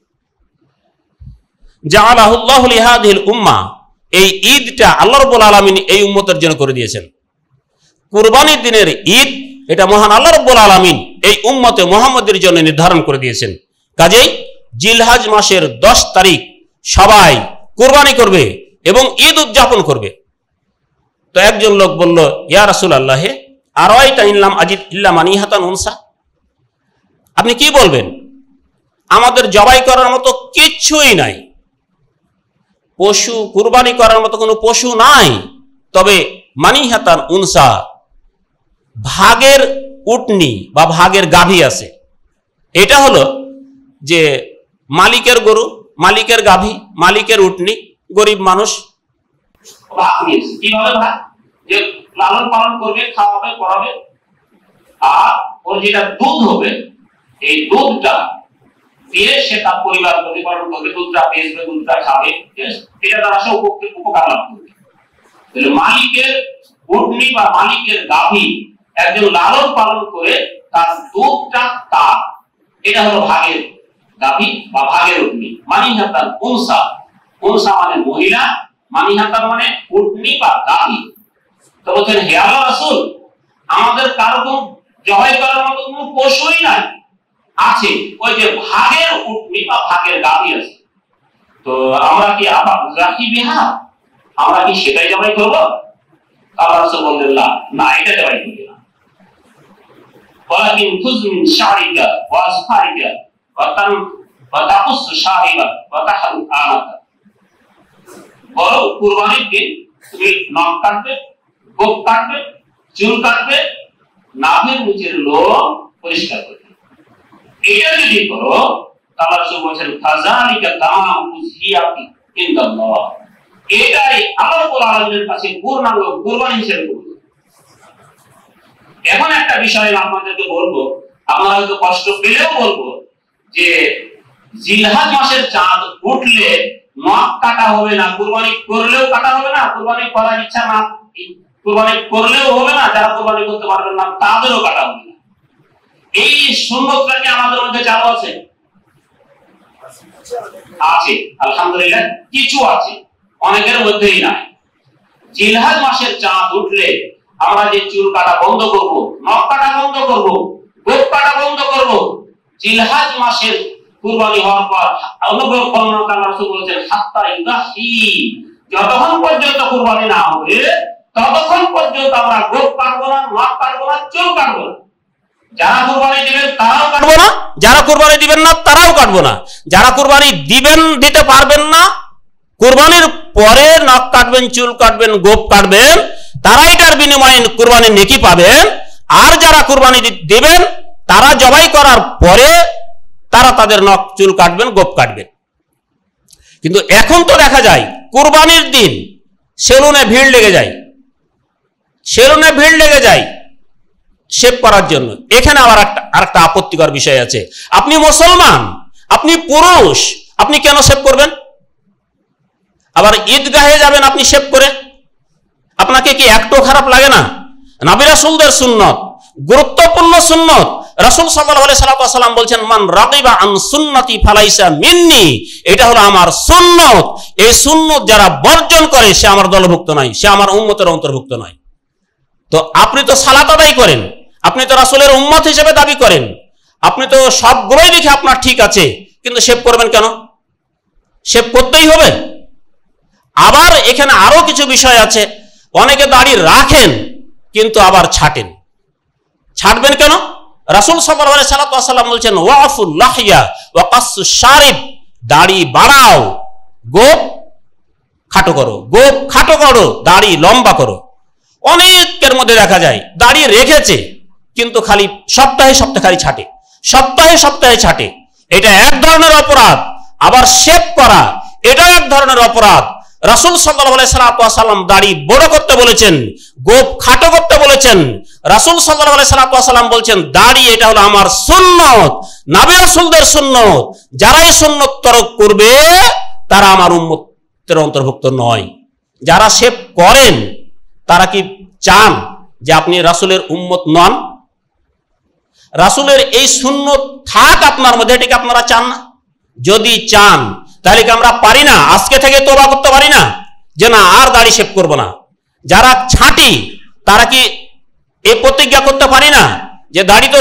জাআলাহুল্লাহু লিহাদিহিল উম্মাহ, এই ঈদটা আল্লাহ রাব্বুল আলামিন এই উম্মতের জন্য করে দিয়েছেন। কুরবানির দিনের ঈদ এটা মহান আল্লাহ রাব্বুল আলামিন এই উম্মতে মুহাম্মদের জন্য নির্ধারণ করে দিয়েছেন। কাজেই জিলহজ মাসের 10 তারিখ সবাই কুরবানি করবে এবং ঈদ উদযাপন করবে। তো একজন লোক বলল, ইয়া রাসূলুল্লাহ, আরাইতা ইল্লাম আজিদ ইল্লা মানিহাতান উনসা, আপনি কি বলবেন? আমাদের জবাই করার মতো কিচ্ছুই নাই, পশু কুরবানি করার মতো কোনো পশু নাই, তবে মানিহাতান উনসা, ভাগের উটনি বা ভাগের গাভী আছে। এটা হলো যে মালিকের গরু, মালিকের গাভী, মালিকের উটনি, গরিব মানুষ কিভাবে ভাগ, যে লালন পালন করবে, খাওয়াবে, পড়াবে, আর ওর যেটা দুধ হবে এই দুধটা দিয়ে সে তার পরিবার প্রতিপালন করবে, দুধটা বেচবে, দুধটা খাবে, এটা দ্বারা সে উপকার লাভ করবে। তাহলে মালিকের উটনি বা মালিকের গাভী একজন লালন পালন করে তার দুধটা তার, এটা হলো ভাগের গাভী বা ভাগের উটনি। মানিহাতান উনসা, উনসা মানে মহিলা, মানিহাতান মানে উটনি বা গাভী। তো বলছেন, হে আল্লাহর রাসূল, আমাদের কারো জবাই করার মতো কোনো পশুই নাই, আছে ওই যে ভাগের উটনি বা ভাগের গাভী আছে। তো আমরা কি আবার রাখি বিহা, আমরা কি সেটাই জবাই করবো? আল্লাহ রাসূল বললেন, না, এটা জবাই করবে না। ওয়ালাকিন খুয মিন শারিকা ওয়া আসফারিকা ওয়া তাকুস শারিবা ওয়া তাহরু আনাকা, বলো কুরবানির দিন তুমি নখ কাটবে, গোঁফ কাটবে, চুল কাটবে, নাভির নিচের লোম পরিষ্কার করবে। এটা যদি করো তাহলে রাসূল বলেছেন, ফাযালিকা তামামু উযহিয়াতি ইনদাল্লাহ, এটাই আল্লাহ রাব্বুল আলামিনের কাছে পূর্ণাঙ্গ কুরবানি হিসেবে করবে। এখন একটা বিষয় আপনাদেরকে বলবো, আপনারা হয়তো কষ্ট পেলেও বলবো, যে জিলহজ মাসের চাঁদ উঠলে নখ কাটা হবে না, কুরবানি করলেও কাটা হবে না, কুরবানি করার ইচ্ছা না কুরবানি করলেও হবে না, যারা কুরবানি করতে পারবেন না তাদেরও কাটা হবে না। এই সুন্নতটা কি আমাদের মধ্যে চালু আছে? আছে, আলহামদুলিল্লাহ কিছু আছে, অনেকের মধ্যেই নাই। জিলহজ মাসের চাঁদ উঠলে আমরা যে চুল কাটা বন্ধ করব, নখ কাটা বন্ধ করব, গোঁফ কাটা বন্ধ করব। জিলহজ মাসের কুরবানি হওয়ার পর অনুগ্রহ বর্ণনা রাসূল বলেছেন, হাত্তা ইউদাহি, যতক্ষণ পর্যন্ত কুরবানি না হবে ততক্ষণ পর্যন্ত আমরা গোঁফ কাটবো না, নখ কাটবো না, চুল কাটবো না। যারা কুরবানি দিবেন তারাও কাটবো না, যারা কুরবানি দিবেন না তারাও কাটবো না। যারা কুরবানি দিবেন, দিতে পারবেন না, কুরবানির পরে নখ কাটবেন, চুল কাটবেন, গোঁফ কাটবেন, তারা এটার বিনিময়ে কুরবানির নেকি পাবেন। আর যারা কুরবানি দিবেন তারা জবাই করার পরে তারা তাদের নখ চুল কাটবেন, গোঁফ কাটবেন। কিন্তু এখন তো দেখা যায় কুরবানির দিন সেলুনে ভিড় লেগে যায়, সেলুনে ভিড় লেগে যায় শেভ করার জন্য। এখানে আবার আরেকটা আপত্তিকর বিষয় আছে। আপনি মুসলমান, আপনি পুরুষ, আপনি কেন শেভ করবেন? আবার ঈদগাহে যাবেন আপনি শেভ করে, আপনাকে কি একটু খারাপ লাগে না? নবী রাসূলদের সুন্নত, গুরুত্বপূর্ণ সুন্নত। রাসূল সাল্লাল্লাহু আলাইহি ওয়াসাল্লাম বলছেন, মান রাগিবা আন সুন্নতি ফালাইসা মিন্নি, এটা হলো আমার সুন্নত। এই সুন্নত যারা বর্জন করে সে আমার দলভুক্ত নয়, সে আমার উম্মতের অন্তর্ভুক্ত নয়। তো আপনি তো সালাত আদায় করেন, আপনি তো রাসূলের উম্মত হিসেবে দাবি করেন, আপনি তো সবগুলোই দেখে আপনার ঠিক আছে, কিন্তু শেভ করবেন কেন? শেভ করতেই হবে। আবার এখানে আরো কিছু বিষয় আছে, অনেকে দাড়ি রাখেন কিন্তু আবার ছাটেন। ছাটবেন কেন? রাসূল সাল্লাল্লাহু আলাইহি ওয়াসাল্লাম বলছেন, ওয়াফুল লাহিয়া ওয়া কাসসুশ শারিব, দাড়ি বাড়াও, গোঁফ খাটো করো, গোঁফ খাটো করো, দাড়ি লম্বা করো। অনেকের মধ্যে দেখা যায় দাড়ি রেখেছে কিন্তু খালি সপ্তাহে সপ্তাহে খালি ছাটে, সপ্তাহে সপ্তাহে ছাটে। এটা এক ধরনের অপরাধ। আবার শেভ করা এটা এক ধরনের অপরাধ। রাসূল সাল্লাল্লাহু আলাইহি ওয়াসাল্লাম দাড়ি বড় করতে বলেছেন, গোঁফ খাটো করতে বলেছেন। রাসূল সাল্লাল্লাহু আলাইহি ওয়াসাল্লাম বলছেন, দাড়ি এটা হলো আমার সুন্নত, নবী রাসূলদের সুন্নত। যারা এই সুন্নত তরক করবে তারা আমার উম্মতের অন্তর্ভুক্ত নয়। যারা শেভ করেন তারা কি চান যে আপনি রাসূলের উম্মত নন? রাসূলের এই সুন্নত থাক আপনার মধ্যে, এটাকে আপনারা চান না? যদি চান তাহলে কি আমরা পারি না আজকে থেকে তওবা করতে পারি না যে না আর দাড়ি শেভ করব না? যারা ছাঁটি তারা কি এই প্রতিজ্ঞা করতে পারি না যে দাড়ি তো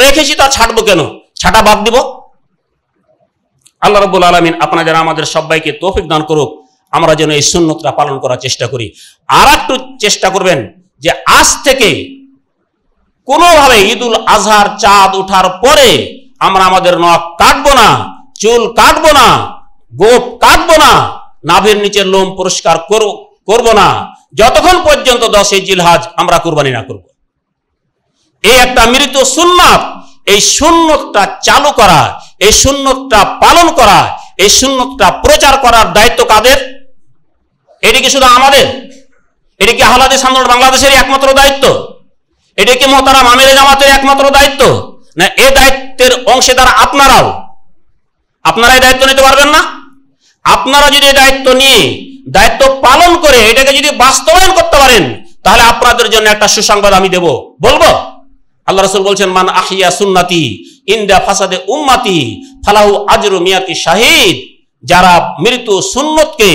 রেখেছি তা ছাড়বো কেন, ছাটা বাদ দিব? আল্লাহ রাব্বুল আলামিন আপনাদের আমাদের সবাইকে তৌফিক দান করুক, আমরা যেন এই সুন্নতটা পালন করার চেষ্টা করি। আর একটু চেষ্টা করবেন যে আজ থেকে কোনোভাবে ঈদুল আজহার চাঁদ ওঠার পরে আমরা আমাদের নখ কাটবো না, চুল কাটবো না, গোঁফ কাটবো না, নাভির নিচের লোম পরিষ্কার করব না, যতক্ষণ পর্যন্ত 10 জিলহজ আমরা কুরবানি না করব। এই একটা মৃত সুন্নাত। এই সুন্নতটা চালু করা, এই সুন্নতটা পালন করা, এই সুন্নতটা প্রচার করার দায়িত্ব কাদের? এটি কি শুধু আমাদের? এটি কি আহলে হাদিস আন্দোলন বাংলাদেশের একমাত্র দায়িত্ব? এটি কি মুহতারাম আমিরে জামাতের একমাত্র দায়িত্ব? না, এই দায়িত্বের অংশীদার আপনারাও। আপনারা এই দায়িত্ব নিতে পারবেন না? আপনারা যদি এই দায়িত্ব নিয়ে দায়িত্ব পালন করে এটাকে যদি বাস্তবায়ন করতে পারেন তাহলে আপনাদের জন্য একটা সুসংবাদ আমি দেব, বলবো। আল্লাহ রাসূল বলছেন, মান আহইয়া সুন্নতি ইনদা ফাসাদে উম্মতি ফালাহু আজরু মিয়াতি শাহিদ। যারা মৃত্যু সুন্নতকে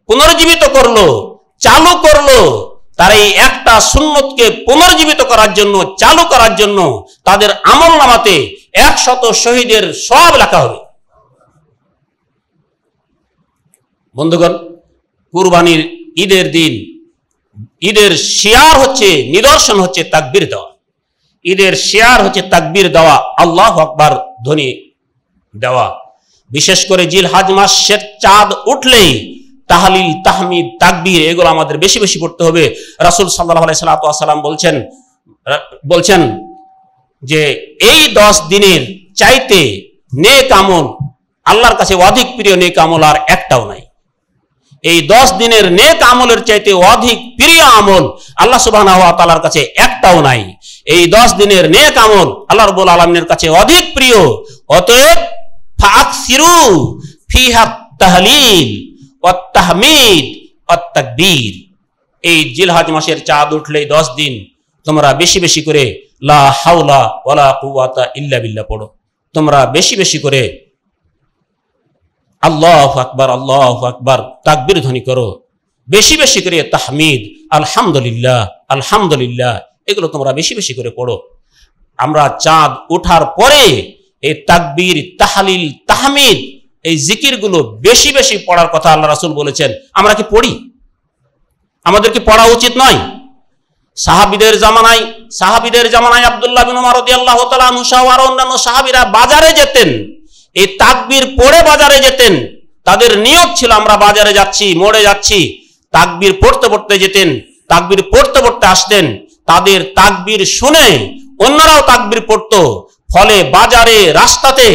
পুনর্জীবিত করলো, চালু করলো, তার এই একটা সুন্নতকে পুনর্জীবিত করার জন্য, চালু করার জন্য তাদের আমলনামাতে 100 শহীদের সওয়াব লেখা হবে। বন্ধুগণ, কুরবানির ঈদের দিন ঈদের শিয়ার হচ্ছে, নিদর্শন হচ্ছে তাকবীর দেওয়া। ঈদের শিয়ার হচ্ছে তাকবীর দেওয়া, আল্লাহু আকবার ধ্বনি দেওয়া। বিশেষ করে জিলহজ মাসের চাঁদ উঠলেই তাহলিল, তাহমিদ, তাকবীর এগুলো আমাদের বেশি বেশি পড়তে হবে। রাসূল সাল্লাল্লাহু আলাইহি ওয়াসাল্লাম বলছেন যে এই 10 দিনের চাইতে নেক আমল আল্লাহর কাছে অধিক প্রিয় নেক আমল আর একটাও নাই। এই 10 দিনের নেক আমলের চাইতে অধিক প্রিয় আমল আল্লাহ সুবহানাহু ওয়া তাআলার কাছে একটাও নাই। এই 10 দিনের নেক আমল আল্লাহ রাব্বুল আলামিনের কাছে অধিক প্রিয়। অতএব ফাকসিরু ফিহা তাহলিল ওয়াত তাহমিদ ওয়াত তাকবীর। এই জিলহজ মাসের চাঁদ উঠলেই 10 দিন তোমরা বেশি বেশি করে লা হাওলা ওয়ালা কুওয়াতা ইল্লা বিল্লাহ পড়ো। তোমরা বেশি বেশি করে আল্লাহু আকবার তাকবীর ধ্বনি করো। বেশি বেশি করে তাহমিদ আলহামদুলিল্লাহ আলহামদুলিল্লাহ এগুলো তোমরা বেশি বেশি করে পড়ো। আমরা চাঁদ ওঠার পরে এই তাকবীর তাহলিল তাহমিদ এই জিকিরগুলো বেশি বেশি পড়ার কথা আল্লাহ রাসূল বলেছেন। আমরা কি পড়ি? আমাদের কি পড়া উচিত নয়? সাহাবীদের জামানায় আব্দুল্লাহ বিন উমর রাদিয়াল্লাহু তাআলা আনহু সহ আর অন্যান্য সাহাবীরা বাজারে যেতেন, এই তাকবীর পড়ে বাজারে যেতেন। তাদের নিয়ত ছিল আমরা বাজারে যাচ্ছি, মোড়ে যাচ্ছি, তাকবীর পড়তে পড়তে যেতেন, তাকবীর পড়তে পড়তে আসতেন। তাদের তাকবীর শুনে অন্যরাও তাকবীর পড়তো। ফলে বাজারে রাস্তাতে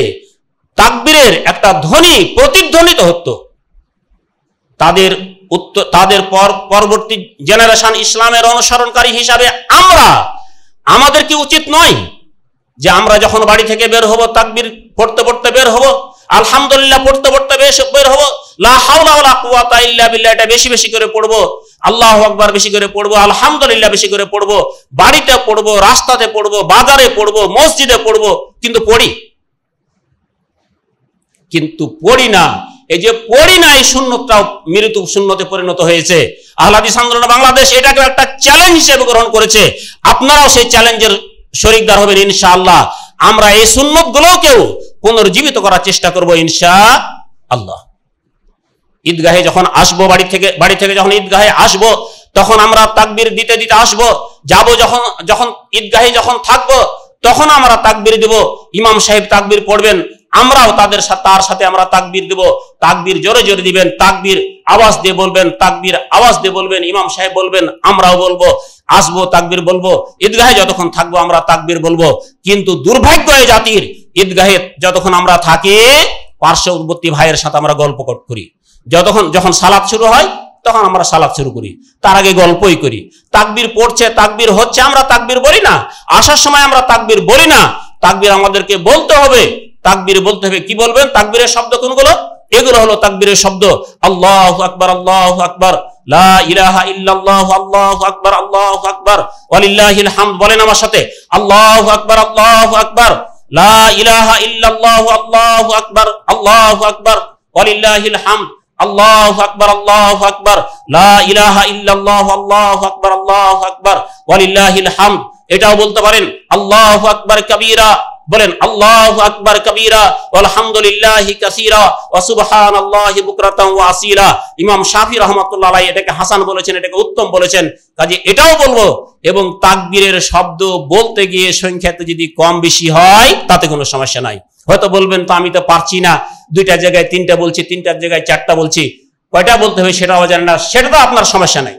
তাকবীরের একটা ধ্বনি প্রতিধ্বনিত হতো। তাদের পরবর্তী জেনারেশন ইসলামের অনুসরণকারী হিসাবে আমাদের কি উচিত নয় যে আমরা যখন বাড়ি থেকে বের হব তাকবীর পড়তে পড়তে বের হব, আলহামদুলিল্লাহ পড়তে পড়তে বের হব, লা হাওলা ওয়ালা কুওয়াতা ইল্লা বিল্লাহ এটা বেশি বেশি করে পড়বো, আল্লাহু আকবার বেশি করে পড়বো, আলহামদুলিল্লাহ বেশি করে পড়বো, বাড়িতে পড়বো, রাস্তাতে পড়বো, বাজারে পড়বো, মসজিদে পড়বো, কিন্তু পড়ি না। এই যে পড়ি না, এই সুন্নতটাও মৃত্যু সুন্নতে পরিণত হয়েছে। আহলে হাদিস আন্দোলন বাংলাদেশ এটাকে একটা চ্যালেঞ্জ হিসেবে গ্রহণ করেছে। আপনারাও সেই চ্যালেঞ্জের শরীকদার হবেন ইনশাআল্লাহ। আমরা এই সুন্নতগুলোকেও পুনর্জীবিত করার চেষ্টা করব ইনশাআল্লাহ। ঈদগাহে যখন আসবো, বাড়ি থেকে যখন ঈদগাহে আসবো, তখন আমরা তাকবীর দিতে দিতে আসবো। যাব যখন ঈদগাহে যখন থাকবো, তখন আমরা তাকবীর দেব। ইমাম সাহেব তাকবীর পড়বেন, আমরাও তার সাথে আমরা তাকবীর দেব। তাকবীর জোরে জোরে দিবেন, তাকবীর আওয়াজ দিয়ে বলবেন, তাকবীর আওয়াজ দিয়ে বলবেন, ইমাম সাহেব বলবেন, আমরাও বলবো। আসবো তাকবীর বলবো, ঈদগাহে যতক্ষণ থাকবো আমরা তাকবীর বলবো। কিন্তু দুর্ভাগ্য এই জাতির, ঈদগাহে যতক্ষণ আমরা থাকি পার্শ্ববর্তী ভাইয়ের সাথে আমরা গল্প করি। যখন সালাত শুরু হয় তখন আমরা সালাত শুরু করি, তার আগে গল্পই করি। তাকবীর পড়ছে, তাকবীর হচ্ছে, আমরা তাকবীর বলি না। আসার সময় আমরা তাকবীর বলি না। তাকবীর আমাদেরকে বলতে হবে। তাকবীর বলতে হবে। কি বলবেন? তাকবীরের শব্দ কোনগুলো? এগুলো হলো তাকবীরের শব্দ। আল্লাহু আকবার, আল্লাহু আকবার, লা ইলাহা ইল্লাল্লাহ, আল্লাহু আকবার, আল্লাহু আকবার, ওয়ালিল্লাহিল হামদ। বলেন আমার সাথে, আল্লাহু আকবার, আল্লাহু আকবার, লা ইলাহা ইল্লাল্লাহ, আল্লাহু আকবার, আল্লাহু আকবার, ওয়ালিল্লাহিল হামদ, আল্লাহু আকবার, আল্লাহু আকবার, লা ইলাহা ইল্লাল্লাহ, আল্লাহু আকবার, আল্লাহু আকবার, ওয়ালিল্লাহিল হামদ। এটাও বলতে পারেন আল্লাহু আকবার কাবীরা, বলেন আল্লাহু আকবার কাবীরা আলহামদুলিল্লাহি কাসীরা ওয়া সুবহানাল্লাহি বুকরাতান ওয়া আসীলা। ইমাম শাফি রাহমাতুল্লাহ আলাইহি এটাকে হাসান বলেছেন, এটাকে উত্তম বলেছেন। কাজে এটাও বলবো। এবং তাকবীরের শব্দ বলতে গিয়ে সংখ্যাতে যদি কম বেশি হয় তাতে কোনো সমস্যা নাই। হয়তো বলবেন তো আমি তো পারছি না, 2টা জায়গায় 3টা বলছি, 3টার জায়গায় 4টা বলছি, কয়টা বলতে হবে সেটাও জানেন না, সেটা তো আপনার সমস্যা নাই।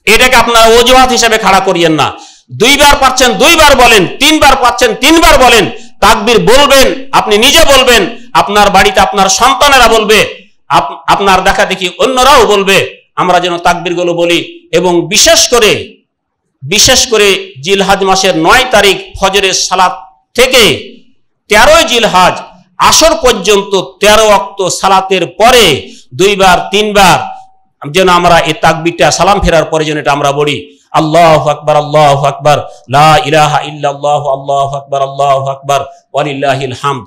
এটাকে আপনারা অজুহাত হিসেবে খাড়া করিয়েন না। 2 বার পাচ্ছেন 2 বার বলেন, 3 বার পাচ্ছেন 3 বার বলেন। তাকবীর বলবেন, আপনি নিজে বলবেন, আপনার বাড়িতে আপনার সন্তানেরা বলবে, আপনার দেখা দেখি অন্যরাও বলবে। আমরা যেন তাকবীরগুলো বলি। এবং বিশেষ করে জিলহজ মাসের 9 তারিখ ফজরের সালাত থেকে 13 জিলহজ আসর পর্যন্ত 13 ওয়াক্ত সালাতের পরে 2 বার 3 বার যেন আমরা এই তাকবীরটা সালাম ফেরার পরে যেন এটা আমরা বলি, আল্লাহু আকবার, আল্লাহু আকবার, লা ইলাহা ইল্লাল্লাহ, আল্লাহু আকবার, আল্লাহু আকবার, ওয়ালিল্লাহিল হামদ।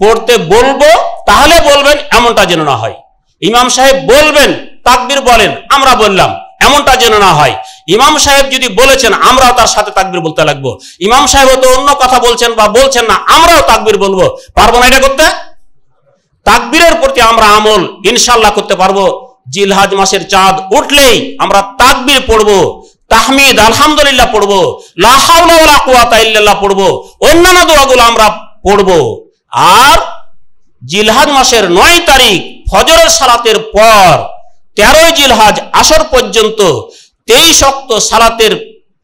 পড়তে বলবো, তাহলে বলবেন, এমনটা যেন না হয়। ইমাম সাহেব বলবেন, তাকবীর বলেন, আমরা বললাম, এমনটা যেন না হয়। ইমাম সাহেব যদি বলেছেন আমরাও তার সাথে তাকবীর বলতে লাগবো। ইমাম সাহেব তো অন্য কথা বলছেন বা বলছেন না, আমরাও তাকবীর বলবো। পারবো না এটা করতে? তাকবীরের প্রতি আমরা আমল ইনশাআল্লাহ করতে পারবো। জিলহজ মাসের চাঁদ উঠলেই আমরা তাকবীর পড়বো, তাহমিদ আলহামদুলিল্লাহ পড়বো, লা হাওলা ওয়ালা কুওয়াতা ইল্লাল্লাহ পড়বো, অন্যান্য দোয়াগুলো আমরা পড়বো। আর জিলহজ মাসের 9 তারিখ ফজরের সালাতের পর 13 জিলহজ আসর পর্যন্ত 23 ওয়াক্ত সালাতের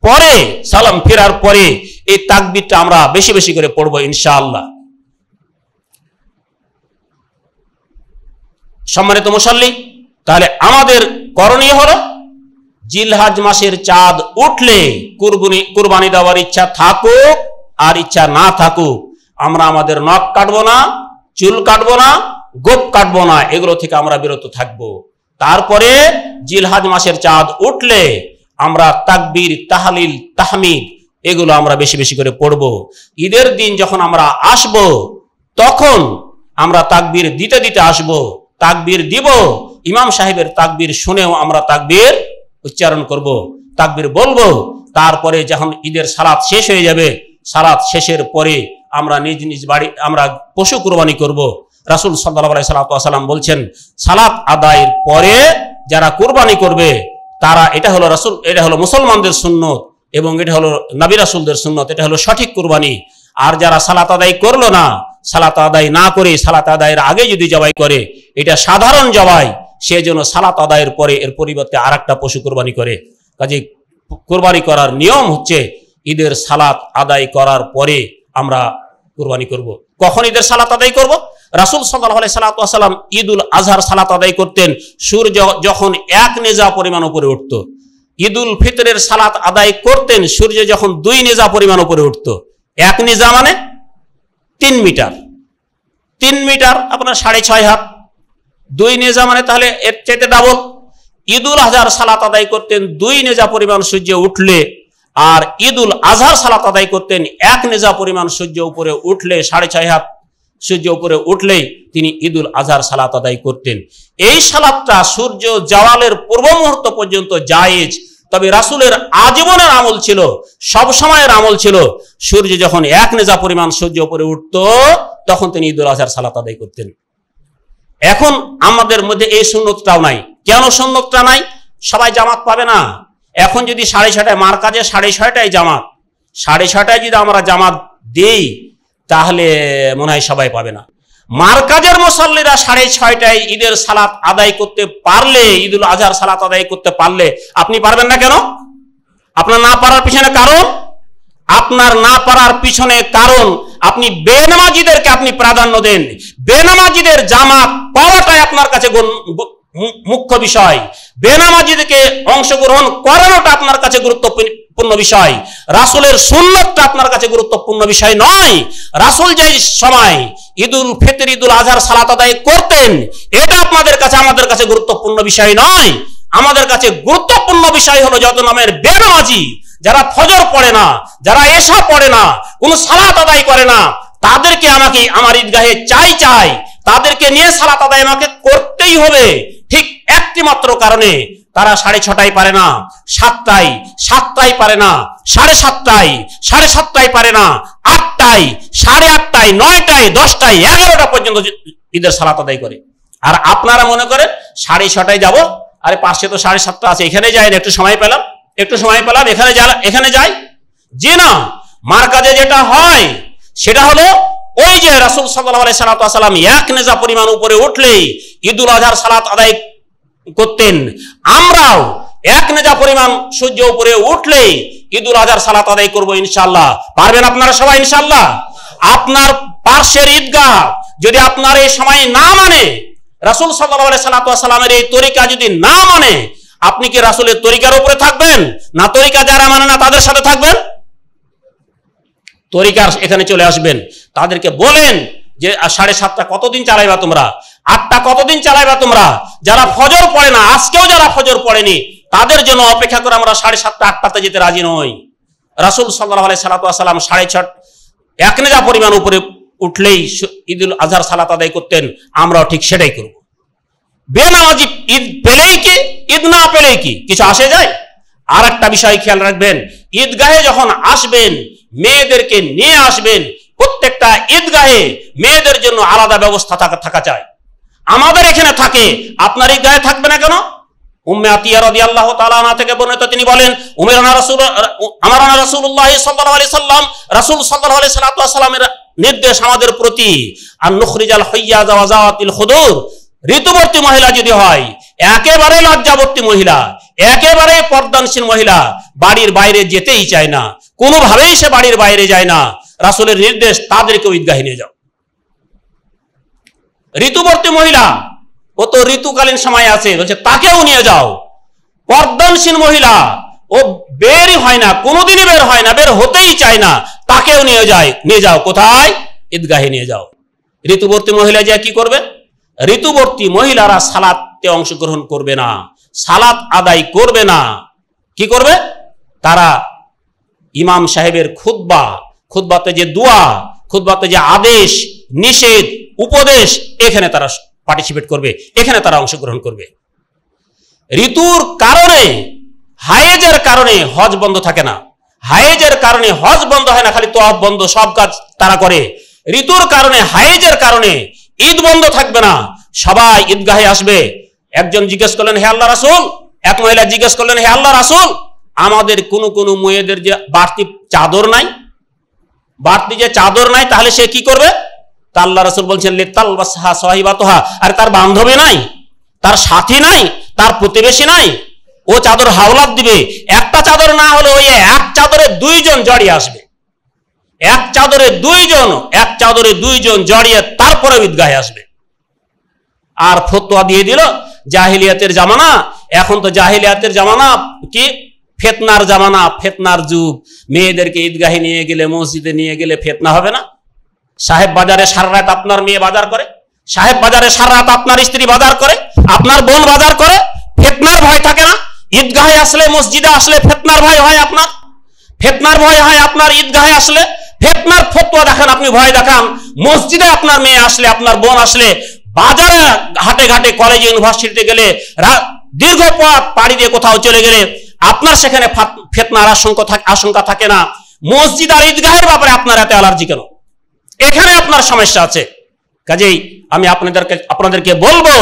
পরে সালাম ফেরার পরে এই তাকবীরটা আমরা বেশি বেশি করে পড়বো ইনশাআল্লাহ। সম্মানিত মুসল্লি, তাহলে আমাদের করণীয় হলো জিলহজ মাসের চাঁদ উঠলে কুরবানি দেওয়ার ইচ্ছা থাকুক আর ইচ্ছা না থাকুক, আমরা আমাদের নখ কাটবো না, চুল কাটবো না, গোপ কাটবো না, এগুলো থেকে আমরা বিরত থাকবো। তারপরে জিলহজ মাসের চাঁদ উঠলে আমরা তাকবীর, তাহলিল, তাহমিদ এগুলো আমরা বেশি বেশি করে পড়বো। ঈদের দিন যখন আমরা আসব তখন আমরা তাকবীর দিতে দিতে আসব, তাকবীর দিব, ইমাম সাহেবের তাকবীর শুনেও আমরা তাকবীর উচ্চারণ করব, তাকবীর বলবো। তারপরে যখন ঈদের সালাত শেষ হয়ে যাবে, সালাত শেষের পরে আমরা নিজ নিজ বাড়ি আমরা পশু কুরবানি করব। রাসূল সাল্লাল্লাহু আলাইহি সাল্লাম বলছেন, সালাত আদায়ের পরে যারা কুরবানি করবে তারা, এটা হলো মুসলমানদের সুন্নত এবং এটা হলো নবী রাসূলদের সুন্নত, এটা হলো সঠিক কুরবানি। আর যারা সালাত আদায় করলো না, সালাত আদায় না করে সালাত আদায়ের আগে যদি জবাই করে, এটা সাধারণ জবাই, সে যেন সালাত আদায়ের পরে এর পরিবর্তে আরেকটা পশু কুরবানি করে। কাজে কুরবানি করার নিয়ম হচ্ছে ঈদের সালাত আদায় করার পরে আমরা কুরবানি করব। কখন ঈদের সালাত আদায় করব? রাসূল সাল্লাল্লাহু আলাইহি সাল্লাম ঈদুল আজহার সালাত আদায় করতেন সূর্য যখন 1 নেজা পরিমাণ উপরে উঠত। ঈদুল ফিতরের সালাত আদায় করতেন সূর্য যখন 2 নেজা পরিমাণ উপরে উঠত। 1 নেজা মানে 3 মিটার, 3 মিটার আপনার 6.5 হাত, 2 নেজা মানে তাহলে এর চাইতে ডাবল। ঈদুল আজহার সালাত আদায় করতেন 2 নেজা পরিমাণ সূর্য উঠলে, আর ঈদুল আজহার সালাত আদায় করতেন 1 নেজা পরিমাণ সূর্য উপরে উঠলে, 6.5 হাত সূর্য উপরে উঠলেই তিনি ঈদুল আজহার সালাত আদায় করতেন। এই সালাতটা সূর্য জাওয়ালের পূর্ব মুহূর্ত পর্যন্ত জায়েজ, তবে রাসূলের আজীবনের আমল ছিল, সব সময়ের আমল ছিল, সূর্য যখন 1 নেজা পরিমাণ সূর্য উপরে উঠত তখন তিনি ঈদুল আজহার সালাত আদায় করতেন। এখন আমাদের মধ্যে এই সুন্নতটাও নাই। কেন সুন্নতটা নাই? সবাই জামাত পাবে না। এখন যদি 6:30 মারকাজে 6:30 জামাত, 6:30 যদি আমরা জামাত দেই তাহলে মনে হয় সবাই পাবে না। মারকাজের মুসল্লিরা 6:30 ঈদের সালাত আদায় করতে পারলে, ঈদুল আজহার সালাত আদায় করতে পারলে আপনি পারবেন না কেন? আপনার না পারার পিছনে কারণ, আপনার না পারার পিছনে কারণ আপনি বেনামাজিদেরকে আপনি প্রাধান্য দেন। বেনামাজিদের জামাত পাওয়াটাই আপনার কাছে মুখ্য বিষয়, বেনামাজিদেরকে অংশগ্রহণ করানোটা আপনার কাছে গুরুত্বপূর্ণ বিষয়। রাসূলের সুন্নতটা আপনার কাছে গুরুত্বপূর্ণ বিষয় নয়। রাসূল যে সময় ঈদুল ফিতর, ঈদুল আজহার সালাত আদায় করতেন, এটা আপনাদের কাছে, আমাদের কাছে গুরুত্বপূর্ণ বিষয় নয়। আমাদের কাছে গুরুত্বপূর্ণ বিষয় হলো যত নামের বেনামাজি, যারা ফজর পড়ে না, যারা এশা পড়ে না, কোন সালাত আদায় করে না, তাদেরকে আমাকে আমার ঈদগাহে চাই, তাদেরকে নিয়ে সালাত আদায় আমাকে করতেই হবে। ঠিক একটি মাত্র কারণে, তারা 6:30 পারে না, 7টায় পারে না, 7:30 পারে না, 8টায়, 8:30, 9টায়, 10টায়, 11টা পর্যন্ত ঈদের সালাত আদায় করে। আর আপনারা মনে করেন 6:30 যাব, আরে পাশে তো 7:30 আছে, এখানে যাই, একটু সময় পেলাম, এখানে যাই। জি না, মারকাজে যেটা হয় সেটা হলো ওই যে রাসূল সাল্লাল্লাহু আলাইহি সাল্লাম 1 নেজা পরিমাণ উপরে উঠলেই ঈদুল আজহার সালাত আদায় করতেন। আমরাও 1 নেজা পরিমাণ সূর্য উপরে উঠলেই ঈদুল আজহার সালাত আদায় করব ইনশাআল্লাহ। পারবেন আপনারা সবাই ইনশাআল্লাহ? আপনার পাশের ঈদগাহ যদি আপনার এই সময় না মানে, রাসূল সাল্লাল্লাহু আলাইহি সাল্লামের এই তরিকা যদি না মানে, আপনি কি রাসূলের তরিকার উপরে থাকবেন, না তরিকা যারা মানে না তাদের সাথে থাকবেন? তরিকার এখানে চলে আসবেন, তাদেরকে বলেন যে 7:30 কতদিন চালাইবা তোমরা, 8টা কতদিন চালাইবা তোমরা। যারা ফজর পড়ে না, আজকেও যারা ফজর পড়েনি, তাদের জন্য অপেক্ষা করে আমরা 7:30, 8টাতে যেতে রাজি নই। রাসূল সাল্লাল্লাহু আলাইহি সাল্লাম 6:30 1 নেজা পরিমাণ উপরে উঠলেই ঈদুল আজহার সালাত আদায় করতেন, আমরাও ঠিক সেটাই করব। বেনামাজি ঈদ পেলেই কি, ঈদ না পেলেই কি, কিছু আসে যায়? আর একটা বিষয় খেয়াল রাখবেন, ঈদগাহে যখন আসবেন মেয়েদেরকে নিয়ে আসবেন। প্রত্যেকটা ঈদগাহে মেয়েদের জন্য আলাদা ব্যবস্থা থাকা চাই। আমাদের এখানে থাকে, আপনার ঈদগাহে থাকবে না কেন? উম্মে আতিয়া রাদিয়াল্লাহু তাআলা আনহা থেকে বর্ণিত, তিনি বলেন, আমারানা রাসূলুল্লাহ সাল্লাল্লাহু আলাইহি সাল্লাম, রাসূল সাল্লাল্লাহু আলাইহি সাল্লামের নির্দেশ আমাদের প্রতি, আন নুখরিজাল হাইয়াযা ওয়া যাওয়াতিল খুদুর, ঋতুবর্তী মহিলা যদি হয়, একেবারে লজ্জাবর্তী মহিলা, একেবারে পর্দানশীল মহিলা, বাড়ির বাইরে যেতেই চায় না, কোনোভাবেই সে বাড়ির বাইরে যায় না, রাসূলের নির্দেশ তাদেরকে ঈদগাহে নিয়ে যাও। ঋতুবর্তী মহিলা ও তো ঋতুকালীন সময় আছে, বলছে তাকেও নিয়ে যাও। পর্দানসীন মহিলা, ও বেরই হয় না, কোনোদিনই বের হয় না, বের হতেই চায় না, তাকেও নিয়ে যাও। কোথায়? ঈদগাহে নিয়ে যাও। ঋতুবর্তী মহিলা যা কি করবে? ঋতুবর্তী মহিলারা সালাতে অংশগ্রহণ করবে না, সালাত আদায় করবে না। কি করবে? তারা ইমাম সাহেবের খুতবাতে যে দোয়া, খুতবাতে যে আদেশ, নিষেধ, উপদেশ, এখানে তারা পার্টিসিপেট করবে, এখানে তারা অংশগ্রহণ করবে। ঋতুর কারণে, হায়েজের কারণে হজ বন্ধ থাকে না, হায়েজের কারণে হজ বন্ধ হয় না, খালি তোয়াফ বন্ধ, সব কাজ তারা করে। ঋতুর কারণে, হায়েজের কারণে ঈদ বন্ধ থাকবে না, সবাই ঈদগাহে আসবে। একজন জিজ্ঞেস করলেন, হে আল্লাহ রাসূল, এক মহিলা জিজ্ঞেস করলেন, হে আল্লাহ রাসূল, আমাদের কোন মেয়েদের যে বাড়তি চাদর নাই, বাড়তি যে চাদর নাই, তাহলে সে কি করবে? তা আল্লাহ রাসূল বলছেন, লিতালবাসহা সাহিবাতুহা, আর তার বান্ধবী নাই, তার সাথী নাই, তার প্রতিবেশী নাই, ও চাদর হাওলাত দিবে। একটা চাদর না হলে ওই এক চাদরে দুইজন জড়িয়ে আসবে, এক চাদরে দুইজন জড়িয়ে তারপরে ঈদগাহে আসবে। আর ফতোয়া দিয়ে দিল, জাহিলিয়াতের জামানা, এখন তো জাহিলিয়াতের জামানা কি, ফিতনার জামানা, ফিতনার যুগ। মেয়েদেরকে ঈদগাহে নিয়ে গেলে, মসজিদে নিয়ে গেলে ফিতনা হবে না? সাহেব বাজারে সারা রাত আপনার মেয়ে বাজার করে, সাহেব বাজারে সারা রাত আপনার স্ত্রী বাজার করে, আপনার বোন বাজার করে, ফিতনার ভয় থাকে না? ঈদগাহে আসলে, মসজিদে আসলে ফিতনার ভয় হয় আপনার, ফিতনার ভয় হয় আপনার। ঈদগাহে আসলে ফিতনার ফতোয়া দেখান, আপনি ভয় দেখান। মসজিদে আপনার মেয়ে আসলে, আপনার বোন আসলে, বাজারে, হাটে ঘাটে, কলেজে, ইউনিভার্সিটিতে গেলে, দীর্ঘ পথ পাড়ি দিয়ে কোথাও চলে গেলে আপনার সেখানে ফিতনার আশঙ্কা থাকে না। মসজিদ আর ঈদগাহের ব্যাপারে আপনার এত অ্যালার্জি কেন? এখানে আপনার সমস্যা আছে। কাজেই আমি আপনাদেরকে বলবো,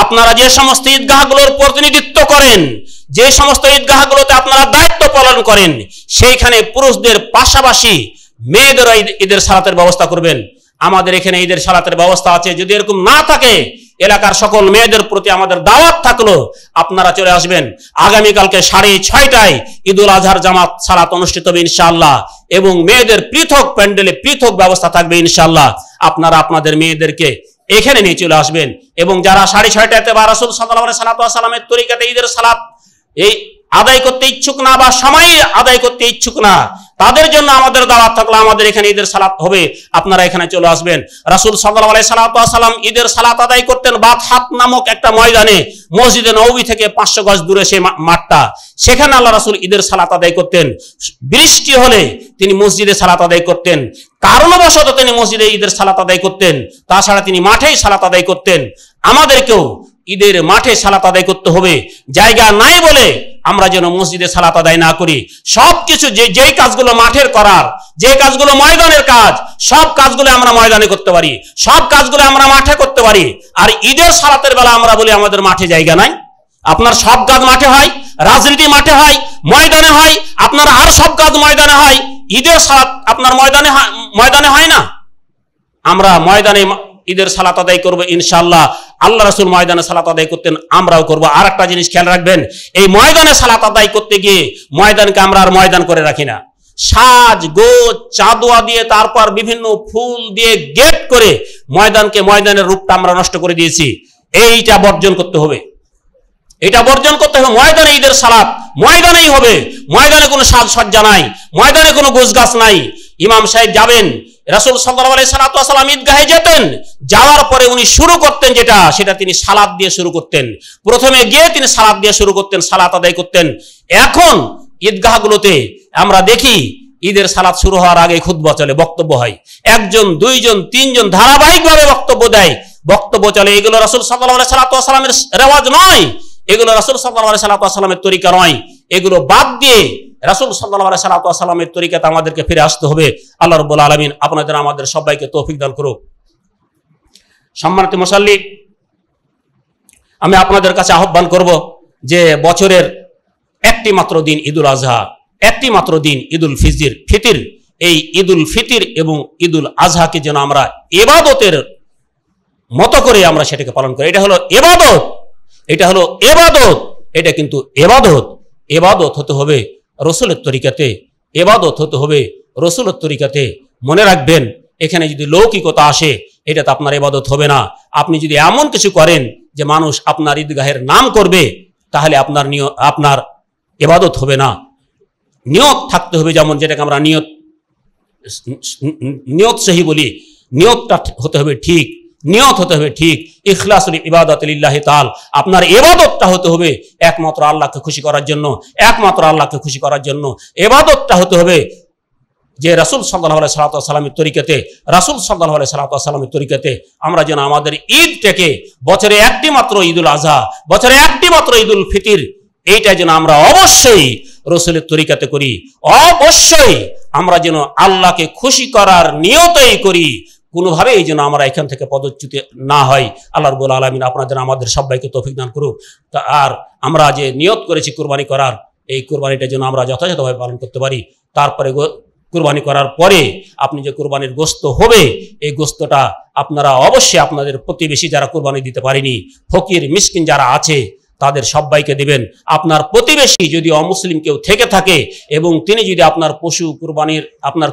আপনারা যে সমস্ত ঈদগাহগুলোর প্রতিনিধিত্ব করেন, যে সমস্ত ঈদগাহগুলোতে আপনারা দায়িত্ব পালন করেন, সেইখানে পুরুষদের পাশাপাশি মেয়েদেরও ঈদের সালাতের ব্যবস্থা করবেন। আমাদের এখানে ঈদের সালাতের ব্যবস্থা আছে, যদি এরকম না থাকে, এলাকার সকল মেয়েদের প্রতি আমাদের দাওয়াত থাকলো, আপনারা চলে আসবেন। আগামীকালকে 6:30টায় ঈদুল আজহার জামাত সালাত অনুষ্ঠিত হবে ইনশাআল্লাহ, এবং মেয়েদের পৃথক প্যান্ডেলে পৃথক ব্যবস্থা থাকবে ইনশাআল্লাহ। আপনারা আপনাদের মেয়েদেরকে এখানে নিয়ে চলে আসবেন, এবং যারা 6:30টাতে বা রাসূল সাল্লাল্লাহু আলাইহি ওয়াসাল্লামের তরিকাতে ঈদের সালাত এই আদায় করতে ইচ্ছুক না, বা সময় আদায় করতে ইচ্ছুক না, তাদের জন্য আমাদের দাওয়াত থাকলো, আমাদের এখানে ঈদের সালাত হবে, আপনারা এখানে চলে আসবেন। রাসূল সাল্লাল্লাহু আলাইহি ওয়াসাল্লাম ঈদের সালাত আদায় করতেন বাতহাত নামক একটা ময়দানে, মসজিদে নববী থেকে 500 গজ দূরে সেই মাঠটা, সেখানে আল্লাহ রাসূল ঈদের সালাত আদায় করতেন। বৃষ্টি হলে তিনি মসজিদে সালাত আদায় করতেন, কারণবশত তিনি মসজিদে ঈদের সালাত আদায় করতেন, তাছাড়া তিনি মাঠেই সালাত আদায় করতেন। আমাদেরকেও ঈদের মাঠে সালাত আদায় করতে হবে। জায়গা নাই বলে আমরা যেন মসজিদে সালাত আদায় না করি। সবকিছু যেই কাজগুলো মাঠের করার, যে কাজগুলো ময়দানের কাজ, সব কাজগুলো আমরা ময়দানে করতে পারি, সব কাজগুলো আমরা মাঠে করতে পারি। আর ঈদের সালাতের বেলা আমরা বলি আমাদের মাঠে জায়গা নাই। আপনার সব কাজ মাঠে হয়, রাজনীতি মাঠে হয়, ময়দানে হয়, আপনার আর সব কাজ ময়দানে হয়, ঈদের সালাত আপনার ময়দানে হয় না। আমরা ময়দানে ঈদের সালাত আদায় করবো ইনশাআল্লাহ। আল্লাহ রাসূল ময়দানে সালাত আদায় করতেন, আমরাও করবো। আর একটা জিনিস খেয়াল রাখবেন, এই ময়দানে সালাত আদায় করতে গিয়ে ময়দানকে আমরা আর ময়দান করে রাখি না। সাজ গোজ চাঁদোয়া দিয়ে, তারপর বিভিন্ন ফুল দিয়ে গেট করে ময়দানকে, ময়দানের রূপটা আমরা নষ্ট করে দিয়েছি। এইটা বর্জন করতে হবে, এটা বর্জন করতে হবে। ময়দানে ঈদের সালাত ময়দানেই হবে, ময়দানে কোনো সাজসজ্জা নাই, ময়দানে কোনো গোছ গাছ নাই। ইমাম সাহেব যাবেন, রাসূল সাল্লাল্লাহু আলাইহি ওয়াসাল্লাম ঈদগাহে যেতেন, যাওয়ার পরে উনি শুরু করতেন সেটা তিনি সালাত দিয়ে শুরু করতেন। প্রথমে গিয়ে তিনি সালাত দিয়ে শুরু করতেন, সালাত আদায় করতেন। এখন ঈদগাহগুলোতে আমরা দেখি ঈদের সালাত শুরু হওয়ার আগে খুতবা চলে, বক্তব্য হয়, 1 2 3 ধারাবাহিকভাবে বক্তব্য চলে। এগুলো রাসূল সাল্লাল্লাহু আলাইহি ওয়াসাল্লামের রেওয়াজ নয়, এগুলো রাসূল সাল্লাল্লাহু আলাইহি ওয়াসাল্লামের তরিকা নয়। এগুলো বাদ দিয়ে রাসূল সাল্লাল্লাহু আলাইহি ওয়াসাল্লামের তরিকাতে আমাদেরকে ফিরে আসতে হবে। আল্লাহ রাব্বুল আলামিন আপনাদের আমাদের সবাইকে তৌফিক দান করুক। সম্মানিত মুসাল্লি, আমি আপনাদের কাছে আহ্বান করব যে বছরের একটি মাত্র দিন ঈদুল আজহা, একটি মাত্র দিন ঈদুল ফিতর, এই ঈদুল ফিতর এবং ঈদুল আজহাকে যেন আমরা ইবাদতের মতো করে আমরা সেটাকে পালন করি। এটা হলো ইবাদত, এটা হলো ইবাদত, এটা কিন্তু ইবাদত হতে হবে রাসূলের তরিকাতে, ইবাদত হতে হবে রাসূলের তরিকাতে। মনে রাখবেন, এখানে যদি লৌকিকতা আসে, এটা তো আপনার ইবাদত হবে না। আপনি যদি এমন কিছু করেন যে মানুষ আপনার ঈদগাহের নাম করবে, তাহলে আপনার ইবাদত হবে না। নিয়ত থাকতে হবে, যেমন যেটাকে আমরা নিয়ত সহি বলি, নিয়তটা হতে হবে ঠিক, নিয়ত হতে হবে ঠিক। ইখলাসুল ইবাদাত লিল্লাহি তাআলা, আপনার ইবাদতটা হতে হবে একমাত্র আল্লাহকে খুশি করার জন্য, একমাত্র আল্লাহকে খুশি করার জন্য ইবাদতটা হতে হবে যে রাসূল সাল্লাল্লাহু আলাইহি সাল্লামের তরিকাতে, রাসূল সাল্লাল্লাহু আলাইহি সাল্লামের তরিকাতে আমরা যেন আমাদের ঈদটাকে, বছরে একটি মাত্র ঈদুল আজহা, বছরে একটি মাত্র ঈদুল ফিতর, এইটা যেন আমরা অবশ্যই রাসূলের তরিকাতে করি, অবশ্যই আমরা যেন আল্লাহকে খুশি করার নিয়তেই করি, কোনোভাবে এই জন্য আমরা এখান থেকে পদচ্যুত না হয়। আল্লাহ রাব্বুল আলামিন আপনাদের আমাদের সবাইকে তৌফিক দান করুক। আর আমরা যে নিয়ত করেছি কুরবানি করার, এই কুরবানিটা যেন আমরা যথাযথভাবে পালন করতে পারি। তারপরে কুরবানি করার পরে আপনি যে কুরবানির গোশত হবে, এই গোশতটা আপনারা অবশ্যই আপনাদের প্রতিবেশী যারা কুরবানি দিতে পারেনি, ফকির মিসকিন যারা আছে, তাদের সবাইকে দিবেন। আপনার প্রতিবেশী যদি অমুসলিম কেউ থেকে থাকে এবং তিনি যদি আপনার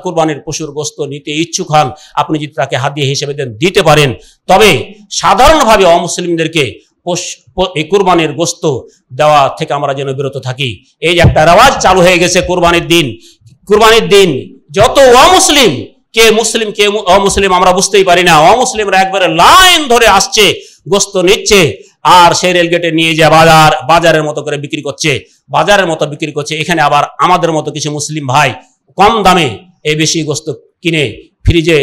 কুরবানির পশুর গোশত নিতে ইচ্ছুক হন, আপনি যদি তাকে হাদিয়া হিসেবে দিতে পারেন। তবে সাধারণভাবে অমুসলিমদেরকে এই কুরবানির গোশত দেওয়া থেকে আমরা যেন বিরত থাকি। এই যে একটা রেওয়াজ চালু হয়ে গেছে, কুরবানির দিন যত অমুসলিম, কে মুসলিম কে অমুসলিম আমরা বুঝতেই পারি না, অমুসলিমরা একবারে লাইন ধরে আসছে, গোশত নিচ্ছে, আর সেই রেলগেটে নিয়ে যায় বাজারের মতো করে বিক্রি করছে। এখানে আবার আমাদের মতো কিছু মুসলিম ভাই কম দামে এই বেশি গোশত কিনে ফ্রিজে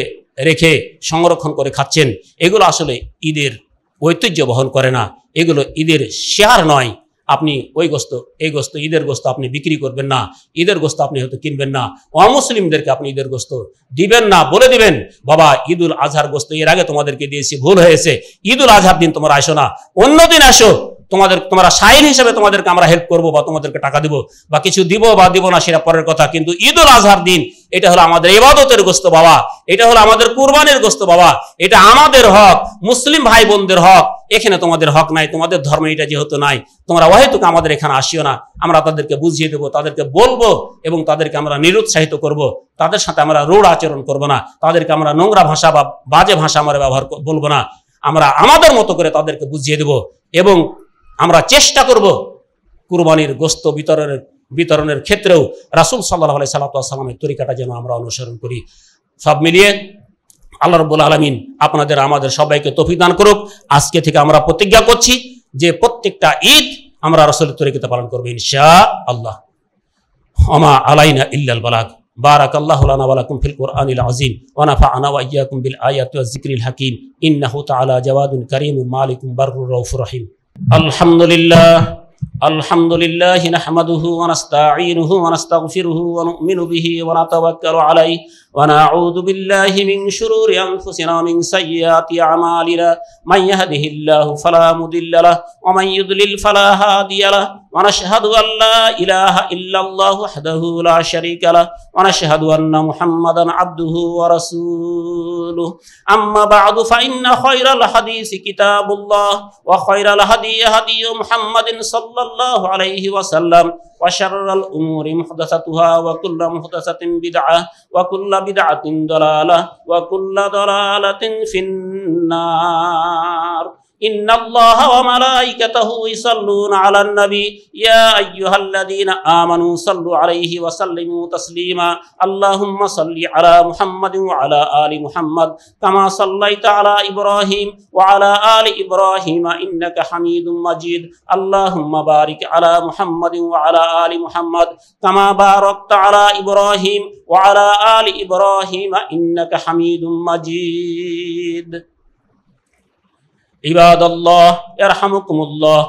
রেখে সংরক্ষণ করে খাচ্ছেন। এগুলো আসলে ঈদের ঐতিহ্য বহন করে না, এগুলো ঈদের শেয়ার নয়। আপনি ঈদের গোশত আপনি বিক্রি করবেন না, ঈদের গোশত আপনি হয়তো কিনবেন না, অমুসলিমদেরকে আপনি ঈদের গোশত দিবেন না। বলে দিবেন, বাবা ঈদুল আজহার গোশত এর আগে তোমাদেরকে দিয়েছি, ভুল হয়েছে, ঈদুল আজহার দিন তোমরা আসো না, অন্য দিন আসো, তোমরা শাহিন হিসেবে তোমাদেরকে আমরা হেল্প করবো বা তোমাদেরকে টাকা দিব বা কিছু দিব বা দিব না, সেটা পরের কথা। কিন্তু ঈদুল আজহার দিন এটা হলো আমাদের ইবাদতের গোশত বাবা, এটা হলো আমাদের কুরবানির গোশত বাবা, এটা আমাদের হক, মুসলিম ভাই বোনদের হক। এখানে তোমাদের হক নাই, তোমাদের ধর্মে এটা যেহেতু নাই, তোমরা অহেতুক আমাদের এখানে আসিও না। আমরা তাদেরকে বুঝিয়ে দেবো, তাদেরকে বলবো এবং তাদেরকে আমরা নিরুৎসাহিত করব। তাদের সাথে আমরা রূঢ় আচরণ করব না, তাদেরকে আমরা নোংরা ভাষা বা বাজে ভাষা আমরা বলবো না। আমরা আমাদের মতো করে তাদেরকে বুঝিয়ে দেব এবং আমরা চেষ্টা করব কুরবানির গোশত বিতরণের ক্ষেত্রেও রাসূল সাল্লাল্লাহু আলাইহি সাল্লামের তরিকাটা যেন আমরা অনুসরণ করি। সব মিলিয়ে আল্লাহ রাব্বুল আলামিন আপনাদের আমাদের সবাইকে তৌফিক দান করুক। আজকে থেকে আমরা প্রতিজ্ঞা করছি যে প্রত্যেকটা ঈদ আমরা রাসূলের তরিকাতে পালন করব ইনশাআল্লাহ। ওমা আলাইনা ইল্লাল বালাগ। বারাকাল্লাহু লানা ওয়া লাকুম ফিল কুরআনিল আযীম ওয়া নাফা'না ওয়া ইয়্যাকুম বিল আয়াতি ওয়াজ যিকরিল হাকীম। ইন্নাহু তাআলা জাওয়াদুন কারীমুন মালিকুম বাররুর রাউফুর রহিম। আলহামদুলিল্লাহ নাহমাদুহু ওয়া নাস্তাঈনুহু ওয়া নাস্তাগফিরুহু ওয়া নু'মিনু বিহি ওয়া নাতাওয়াক্কালু আলাইহি ওয়া নাউযু বিল্লাহি মিন শুরুরি আনফুসিনা ওয়া মিন সাইয়্যাতি আমালিনা। মান ইয়াহদিহিল্লাহু ফালা মুদিল্লা লাহু ওয়া মান ইউদ্লিল ফালা হাদিয়া লাহু। ওয়া নাশহাদু আল লা ইলাহা ইল্লাল্লাহু ওয়াহদাহু লা শারীকা লাহু ওয়া নাশহাদু আন্না মুহাম্মাদান আবদুহু ওয়া রাসূলুহু। আম্মা বা'দু ফা ইন্না খায়রাল হাদিসি কিতাবুল্লাহ ওয়া খায়রাল হাদিয়্যি হাদিয়্যু মুহাম্মাদিন সাল্লাল্লাহু আলাইহি ওয়া সাল্লাম ওয়া শাররাল উমুরি মুহদাসাতুহা ওয়া কুল্লু মুহদাসাতিন বিদআহ ওয়া কুল্লু বিদআতিন দালালাহ ওয়া কুল্লু দালালাতিন ফিন্নার। ইন্নাল্লাহা ওয়া মালাইকাতাহু ইসাল্লুনা আলান নবী ইয়া আইয়ুহাল্লাযীনা আমানু সাল্লু আলাইহি ওয়া সাল্লিমু তাসলিমা। আল্লাহুম্মা সাল্লি আলা মুহাম্মাদিন ওয়া আলা আলি মুহাম্মাদ কামা সাল্লাইতা আলা ইব্রাহিম ওয়া আলা আলি ইব্রাহিম ইন্নাকা হামিদুম মাজিদ। আল্লাহুম্মা বারিক আলা মুহাম্মাদিন ওয়া আলা আলি মুহাম্মাদ কামা বারাকতা আলা ইব্রাহিম ওয়া আলা আলি ইব্রাহিম ইন্নাকা হামিদুম মাজিদ। ইবাদাল্লাহ ইয়ারহামুকুমুল্লাহ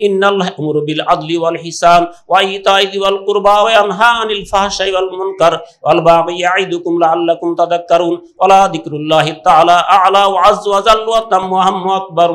ইন্নাল্লাহা ইয়া'মুরু বিল আদলি ওয়াল ইহসান ওয়া ইতা'i যিল কুরবা ওয়া ইয়ানহা আনিল ফাহশাই ওয়াল মুনকার ওয়াল বাগি ইয়া'iদুকুম লা'আল্লাকুম তাযাক্কারুন ওয়া লা যিকরুল্লাহি তাআলা আ'লা ওয়া আযযা ওয়া জাল্লা ওয়া তাম্মু আকবার।